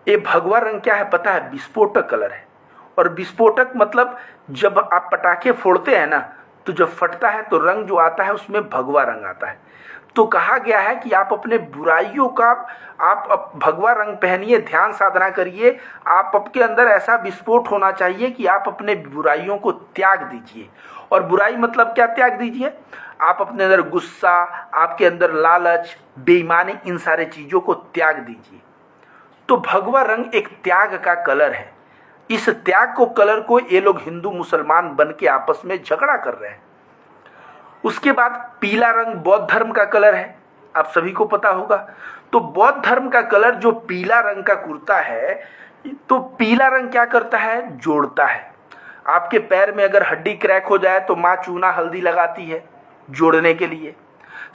ये भगवा रंग क्या है पता है? विस्फोटक कलर है। और विस्फोटक मतलब जब आप पटाखे फोड़ते हैं ना, तो जब फटता है तो रंग जो आता है उसमें भगवा रंग आता है। तो कहा गया है कि आप अपने बुराइयों का आप भगवा रंग पहनिए, ध्यान साधना करिए, आप आपके अंदर ऐसा विस्फोट होना चाहिए कि आप अपने बुराइयों को त्याग दीजिए। और बुराई मतलब क्या त्याग दीजिए? आप अपने अंदर गुस्सा, आपके अंदर लालच, बेईमानी, इन सारे चीज़ों को त्याग दीजिए। तो भगवा रंग एक त्याग का कलर है। इस त्याग को कलर को ये लोग हिंदू मुसलमान बन के आपस में झगड़ा कर रहे हैं। उसके बाद पीला रंग बौद्ध धर्म का कलर है, आप सभी को पता होगा। तो बौद्ध धर्म का कलर जो पीला रंग का कुर्ता है, तो पीला रंग क्या करता है? जोड़ता है। आपके पैर में अगर हड्डी क्रैक हो जाए तो माँ चूना हल्दी लगाती है जोड़ने के लिए।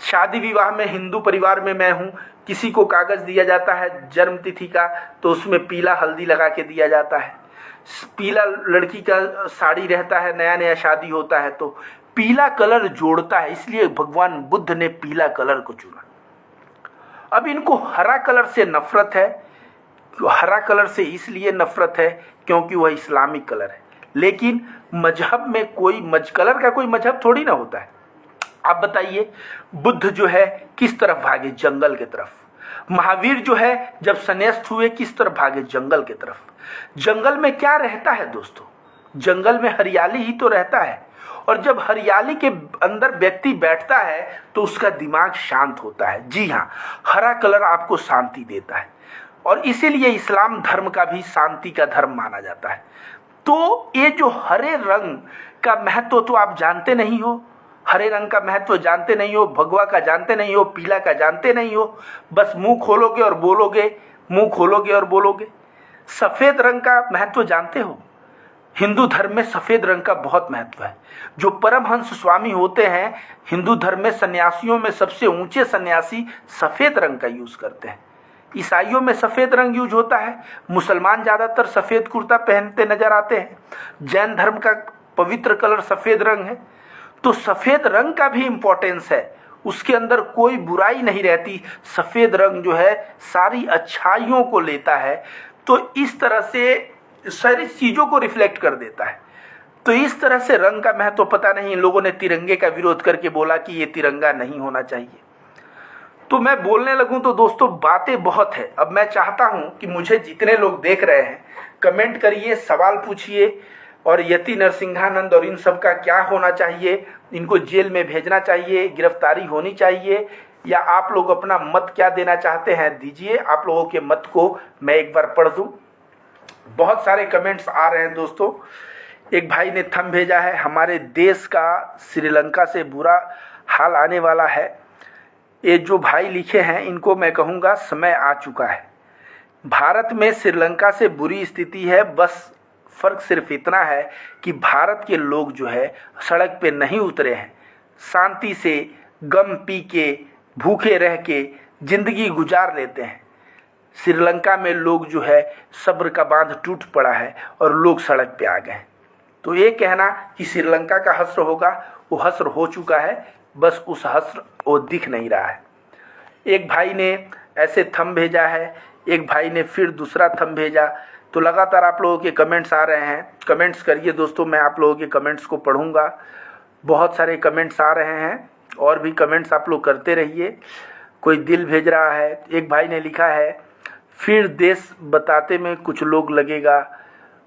शादी विवाह में हिंदू परिवार में मैं हूँ, किसी को कागज दिया जाता है जन्म तिथि का, तो उसमें पीला हल्दी लगा के दिया जाता है। पीला लड़की का साड़ी रहता है, नया नया शादी होता है, तो पीला कलर जोड़ता है, इसलिए भगवान बुद्ध ने पीला कलर को चुना। अब इनको हरा कलर से नफरत है। हरा कलर से इसलिए नफरत है क्योंकि वह इस्लामिक कलर है, लेकिन मजहब में कोई कलर का कोई मजहब थोड़ी ना होता है। आप बताइए, बुद्ध जो है किस तरफ भागे? जंगल की तरफ। महावीर जो है जब संन्यास्त हुए किस तरफ भागे? जंगल की तरफ। जंगल में क्या रहता है दोस्तों? जंगल में हरियाली ही तो रहता है, और जब हरियाली के अंदर व्यक्ति बैठता है तो उसका दिमाग शांत होता है। जी हाँ, हरा कलर आपको शांति देता है, और इसीलिए इस्लाम धर्म का भी शांति का धर्म माना जाता है। तो ये जो हरे रंग का महत्व तो आप जानते नहीं हो, हरे रंग का महत्व जानते नहीं हो, भगवा का जानते नहीं हो, पीला का जानते नहीं हो, बस मुंह खोलोगे और बोलोगे, मुंह खोलोगे और बोलोगे। सफ़ेद रंग का महत्व जानते हो? हिंदू धर्म में सफ़ेद रंग का बहुत महत्व है। जो परमहंस स्वामी होते हैं हिंदू धर्म में, सन्यासियों में सबसे ऊंचे सन्यासी सफ़ेद रंग का यूज़ करते हैं। ईसाइयों में सफ़ेद रंग यूज होता है, मुसलमान ज़्यादातर सफ़ेद कुर्ता पहनते नजर आते हैं, जैन धर्म का पवित्र कलर सफ़ेद रंग है। तो सफ़ेद रंग का भी इम्पोर्टेंस है, उसके अंदर कोई बुराई नहीं रहती। सफ़ेद रंग जो है सारी अच्छाइयों को लेता है, तो इस तरह से सारी चीज़ों को रिफ्लेक्ट कर देता है। तो इस तरह से रंग का महत्व पता नहीं, लोगों ने तिरंगे का विरोध करके बोला कि ये तिरंगा नहीं होना चाहिए। तो मैं बोलने लगूं तो दोस्तों बातें बहुत है। अब मैं चाहता हूं कि मुझे जितने लोग देख रहे हैं कमेंट करिए, सवाल पूछिए, और यति नरसिंहानंद और इन सब का क्या होना चाहिए? इनको जेल में भेजना चाहिए, गिरफ्तारी होनी चाहिए, या आप लोग अपना मत क्या देना चाहते हैं दीजिए। आप लोगों के मत को मैं एक बार पढ़ दूं। बहुत सारे कमेंट्स आ रहे हैं दोस्तों। एक भाई ने थंब भेजा है, हमारे देश का श्रीलंका से बुरा हाल आने वाला है। ये जो भाई लिखे हैं इनको मैं कहूँगा समय आ चुका है। भारत में श्रीलंका से बुरी स्थिति है, बस फ़र्क सिर्फ इतना है कि भारत के लोग जो है सड़क पे नहीं उतरे हैं, शांति से गम पी के भूखे रह के ज़िंदगी गुजार लेते हैं। श्रीलंका में लोग जो है सब्र का बांध टूट पड़ा है और लोग सड़क पे आ गए। तो ये कहना कि श्रीलंका का हश्र होगा, वो हश्र हो चुका है, बस उस हश्र वो दिख नहीं रहा है। एक भाई ने ऐसे थंब भेजा है, एक भाई ने फिर दूसरा थंब भेजा। तो लगातार आप लोगों के कमेंट्स आ रहे हैं, कमेंट्स करिए दोस्तों, मैं आप लोगों के कमेंट्स को पढ़ूंगा। बहुत सारे कमेंट्स आ रहे हैं, और भी कमेंट्स आप लोग करते रहिए। कोई दिल भेज रहा है, एक भाई ने लिखा है फिर देश बताते में कुछ लोग लगेगा,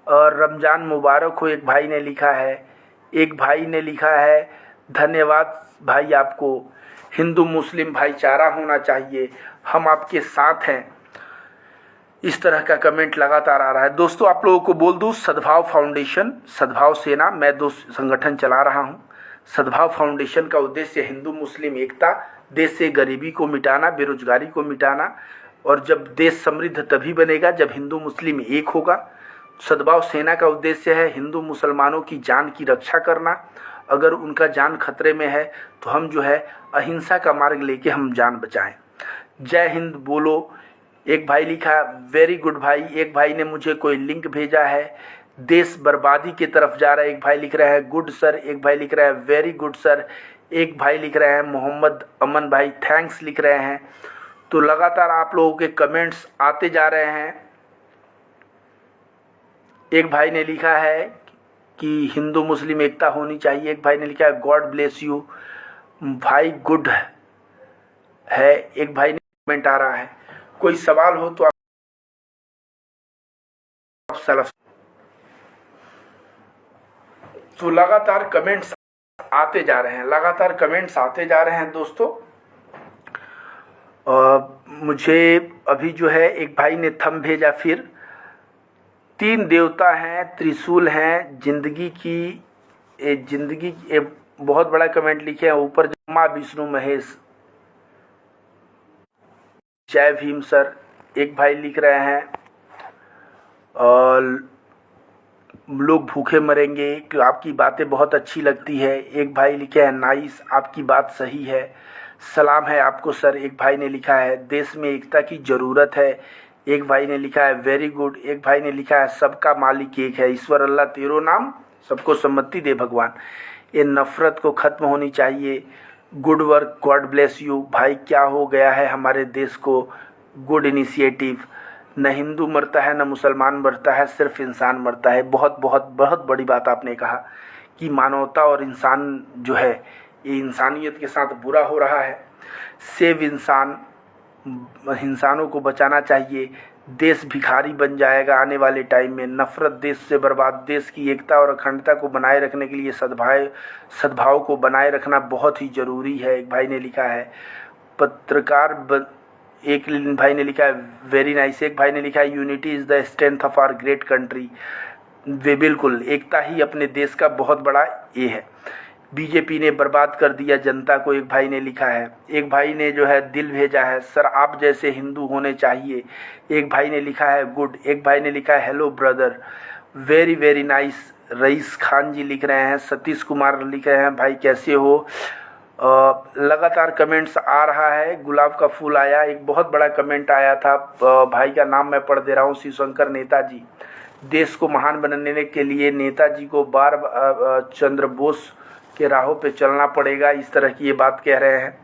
और रमज़ान मुबारक हो, एक भाई ने लिखा है। एक भाई ने लिखा है धन्यवाद भाई, आपको हिंदू मुस्लिम भाईचारा होना चाहिए, हम आपके साथ हैं। इस तरह का कमेंट लगातार आ रहा है। दोस्तों आप लोगों को बोल दूं, सद्भाव फाउंडेशन, सद्भाव सेना, मैं 2 संगठन चला रहा हूं। सद्भाव फाउंडेशन का उद्देश्य हिंदू मुस्लिम एकता, देश से गरीबी को मिटाना, बेरोजगारी को मिटाना, और जब देश समृद्ध तभी बनेगा जब हिंदू मुस्लिम एक होगा। सद्भाव सेना का उद्देश्य है हिंदू मुसलमानों की जान की रक्षा करना। अगर उनका जान खतरे में है तो हम जो है अहिंसा का मार्ग लेके हम जान बचाएं। जय हिंद बोलो। एक भाई लिखा वेरी गुड भाई। एक भाई ने मुझे कोई लिंक भेजा है, देश बर्बादी की तरफ जा रहा है। एक भाई लिख रहा है गुड सर, एक भाई लिख रहा है वेरी गुड सर, एक भाई लिख रहे हैं मोहम्मद अमन भाई थैंक्स लिख रहे हैं। तो लगातार आप लोगों के कमेंट्स आते जा रहे हैं। एक भाई ने लिखा है कि हिंदू मुस्लिम एकता होनी चाहिए। एक भाई ने लिखा है गॉड ब्लेस यू भाई, गुड है। एक भाई ने कमेंट आ रहा है। कोई सवाल हो तो आप सलाह। तो लगातार कमेंट्स आते जा रहे हैं, लगातार कमेंट्स आते जा रहे हैं दोस्तों। मुझे अभी जो है एक भाई ने थंब भेजा फिर, 3 देवता हैं, त्रिशूल हैं, जिंदगी की बहुत बड़ा कमेंट लिखे हैं ऊपर, माँ विष्णु महेश। जय भीम सर। एक भाई लिख रहे हैं और लोग भूखे मरेंगे कि आपकी बातें बहुत अच्छी लगती है। एक भाई लिखे हैं नाइस, आपकी बात सही है, सलाम है आपको सर। एक भाई ने लिखा है देश में एकता की ज़रूरत है। एक भाई ने लिखा है वेरी गुड। एक भाई ने लिखा है सबका मालिक एक है, ईश्वर अल्लाह तेरो नाम, सबको सम्मति दे भगवान। ये नफ़रत को ख़त्म होनी चाहिए। Good work, God bless you भाई। क्या हो गया है हमारे देश को? Good initiative. न हिंदू मरता है न मुसलमान मरता है, सिर्फ इंसान मरता है। बहुत बहुत बहुत बड़ी बात आपने कहा कि मानवता और इंसान जो है ये इंसानियत के साथ बुरा हो रहा है। सेव इंसान, इंसानों को बचाना चाहिए। देश भिखारी बन जाएगा आने वाले टाइम में। नफरत देश से बर्बाद। देश की एकता और अखंडता को बनाए रखने के लिए सद्भाव को बनाए रखना बहुत ही ज़रूरी है। एक भाई ने लिखा है एक भाई ने लिखा है वेरी नाइस। एक भाई ने लिखा है unity is the strength of our great country. वे बिल्कुल, एकता ही अपने देश का बहुत बड़ा ये है। बीजेपी ने बर्बाद कर दिया जनता को, एक भाई ने लिखा है। एक भाई ने जो है दिल भेजा है, सर आप जैसे हिंदू होने चाहिए। एक भाई ने लिखा है गुड। एक भाई ने लिखा है hello brother, very very nice. Raees Khan ji लिख रहे हैं। सतीश कुमार लिख रहे हैं भाई कैसे हो। लगातार कमेंट्स आ रहा है। गुलाब का फूल आया, एक बहुत बड़ा कमेंट आया था। भाई का नाम मैं पढ़ दे रहा हूँ, शिवशंकर नेताजी। देश को महान बनाने के लिए नेताजी को चंद्र बोस के राहों पे चलना पड़ेगा, इस तरह की ये बात कह रहे हैं।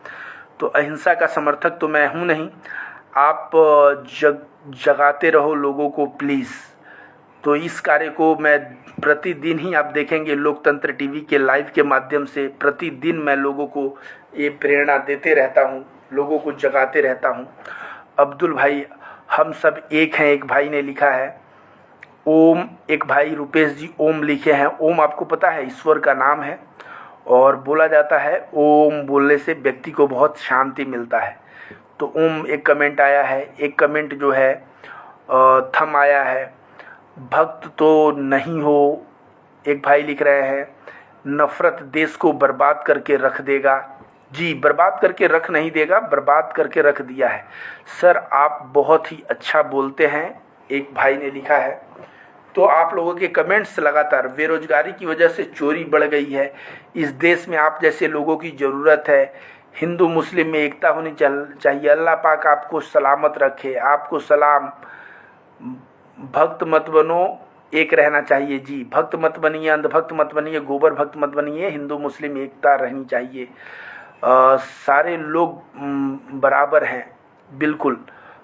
तो अहिंसा का समर्थक तो मैं हूँ नहीं, आप जगाते रहो लोगों को प्लीज़। तो इस कार्य को मैं प्रतिदिन ही आप देखेंगे लोकतंत्र टीवी के लाइव के माध्यम से प्रतिदिन मैं लोगों को ये प्रेरणा देते रहता हूँ, लोगों को जगाते रहता हूँ। अब्दुल भाई हम सब एक हैं, एक भाई ने लिखा है। ओम, एक भाई रुपेश जी ओम लिखे हैं। ओम आपको पता है ईश्वर का नाम है और बोला जाता है ओम बोलने से व्यक्ति को बहुत शांति मिलता है। तो ओम एक कमेंट आया है। एक कमेंट जो है थम आया है, भक्त तो नहीं हो। एक भाई लिख रहे हैं नफरत देश को बर्बाद करके रख देगा। जी, बर्बाद करके रख नहीं देगा, बर्बाद करके रख दिया है। सर आप बहुत ही अच्छा बोलते हैं, एक भाई ने लिखा है। तो आप लोगों के कमेंट्स लगातार, बेरोजगारी की वजह से चोरी बढ़ गई है, इस देश में आप जैसे लोगों की ज़रूरत है। हिंदू मुस्लिम में एकता होनी चाहिए। अल्लाह पाक आपको सलामत रखे, आपको सलाम। भक्त मत बनो, एक रहना चाहिए। जी, भक्त मत बनिए, अंधभक्त मत बनिए, गोबर भक्त मत बनिए। हिंदू मुस्लिम एकता रहनी चाहिए। सारे लोग बराबर हैं, बिल्कुल।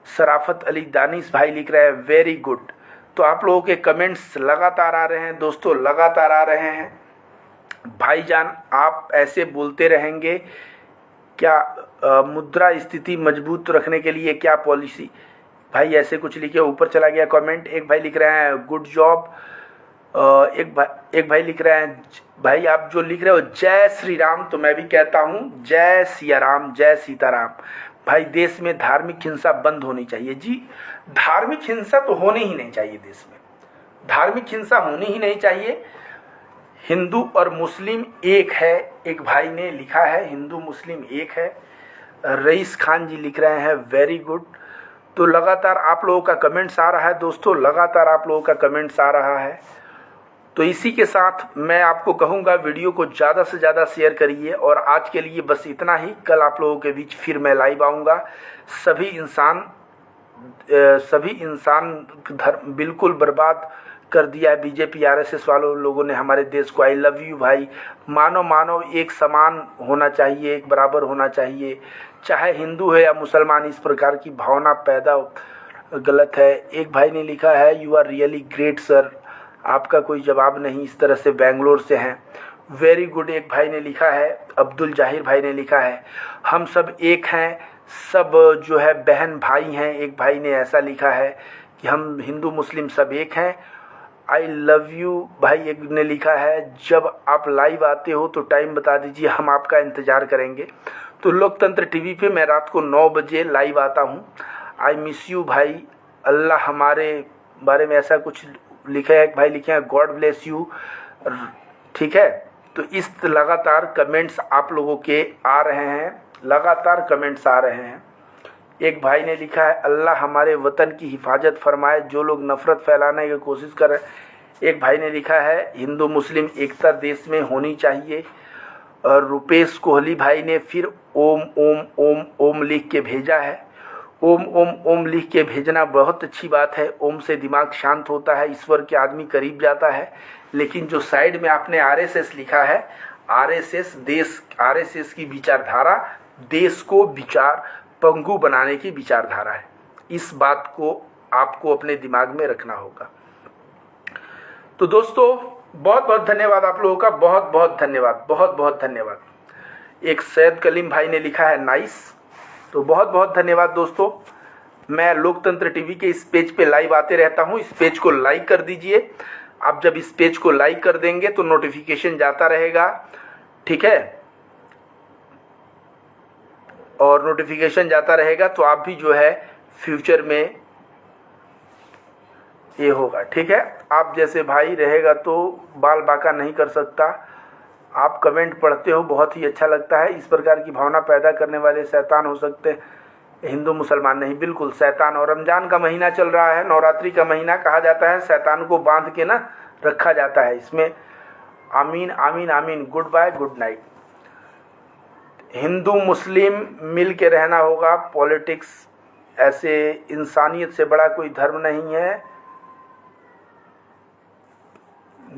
शराफत अली दानिश भाई लिख रहे हैं वेरी गुड। तो आप लोगों के कमेंट्स लगातार आ रहे हैं दोस्तों, लगातार आ रहे हैं। भाईजान आप ऐसे बोलते रहेंगे क्या? मुद्रा स्थिति मजबूत रखने के लिए क्या पॉलिसी? भाई ऐसे कुछ लिखे, ऊपर चला गया कमेंट। एक भाई लिख रहे हैं गुड जॉब। एक भाई लिख रहे हैं भाई आप जो लिख रहे हो जय श्री राम, तो मैं भी कहता हूँ जय सिया राम, जय सीताराम। भाई देश में धार्मिक हिंसा बंद होनी चाहिए। जी, धार्मिक हिंसा तो होनी ही नहीं चाहिए देश में, धार्मिक हिंसा होनी ही नहीं चाहिए। हिंदू और मुस्लिम एक है, एक भाई ने लिखा है हिंदू मुस्लिम एक है। रईस खान जी लिख रहे हैं वेरी गुड। तो लगातार आप लोगों का कमेंट्स आ रहा है दोस्तों, लगातार आप लोगों का कमेंट्स आ रहा है। तो इसी के साथ मैं आपको कहूँगा वीडियो को ज़्यादा से ज़्यादा शेयर करिए। और आज के लिए बस इतना ही। कल आप लोगों के बीच फिर मैं लाइव आऊँगा। सभी इंसान धर्म बिल्कुल बर्बाद कर दिया है बीजेपी आरएसएस वालों लोगों ने हमारे देश को। आई लव यू भाई। मानव एक समान होना चाहिए, एक बराबर होना चाहिए, चाहे हिंदू है या मुसलमान। इस प्रकार की भावना पैदा गलत है। एक भाई ने लिखा है you are really great sir, आपका कोई जवाब नहीं, इस तरह से बेंगलोर से हैं। Very good. एक भाई ने लिखा है, अब्दुल जाहिर भाई ने लिखा है हम सब एक हैं, सब जो है बहन भाई हैं। एक भाई ने ऐसा लिखा है कि हम हिंदू मुस्लिम सब एक हैं। आई लव यू भाई एक ने लिखा है जब आप लाइव आते हो तो टाइम बता दीजिए, हम आपका इंतज़ार करेंगे। तो लोकतंत्र टीवी पे मैं रात को 9 बजे लाइव आता हूँ। आई मिस यू भाई। अल्लाह हमारे बारे में ऐसा कुछ लिखा है, एक भाई लिखे हैं गॉड ब्लेस यू। ठीक है, तो इस लगातार कमेंट्स आप लोगों के आ रहे हैं, लगातार कमेंट्स आ रहे हैं। एक भाई ने लिखा है अल्लाह हमारे वतन की हिफाजत फरमाए जो लोग नफरत फैलाने की कोशिश कर रहे हैं। एक भाई ने लिखा है हिंदू मुस्लिम एकता देश में होनी चाहिए। और रुपेश कोहली भाई ने फिर ओम ओम ओम ओम लिख के भेजा है। ओम ओम ओम लिख के भेजना बहुत अच्छी बात है। ओम से दिमाग शांत होता है, ईश्वर के आदमी करीब जाता है। लेकिन जो साइड में आपने आरएसएस लिखा है, आरएसएस की विचारधारा देश को विचार पंगु बनाने की विचारधारा है। इस बात को आपको अपने दिमाग में रखना होगा। तो दोस्तों बहुत बहुत धन्यवाद आप लोगों का, बहुत बहुत धन्यवाद, बहुत बहुत धन्यवाद। एक सैयद कलीम भाई ने लिखा है नाइस। तो बहुत बहुत धन्यवाद दोस्तों। मैं लोकतंत्र टीवी के इस पेज पे लाइव आते रहता हूँ। इस पेज को लाइक कर दीजिए। आप जब इस पेज को लाइक कर देंगे तो नोटिफिकेशन जाता रहेगा, ठीक है, और नोटिफिकेशन जाता रहेगा तो आप भी जो है फ्यूचर में ये होगा, ठीक है। आप जैसे भाई रहेगा तो बाल बांका नहीं कर सकता। आप कमेंट पढ़ते हो, बहुत ही अच्छा लगता है। इस प्रकार की भावना पैदा करने वाले शैतान हो सकते हैं, हिंदू मुसलमान नहीं, बिल्कुल शैतान। और रमजान का महीना चल रहा है, नवरात्रि का महीना कहा जाता है, शैतान को बांध के ना रखा जाता है इसमें। आमीन आमीन आमीन। Good bye, good night. Hindu मुस्लिम मिल के रहना होगा। पॉलिटिक्स ऐसे इंसानियत से बड़ा कोई धर्म नहीं है।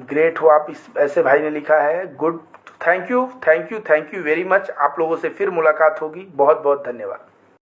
ग्रेट हो आप, इस ऐसे भाई ने लिखा है। Good, thank you very much. आप लोगों से फिर मुलाकात होगी। बहुत बहुत धन्यवाद।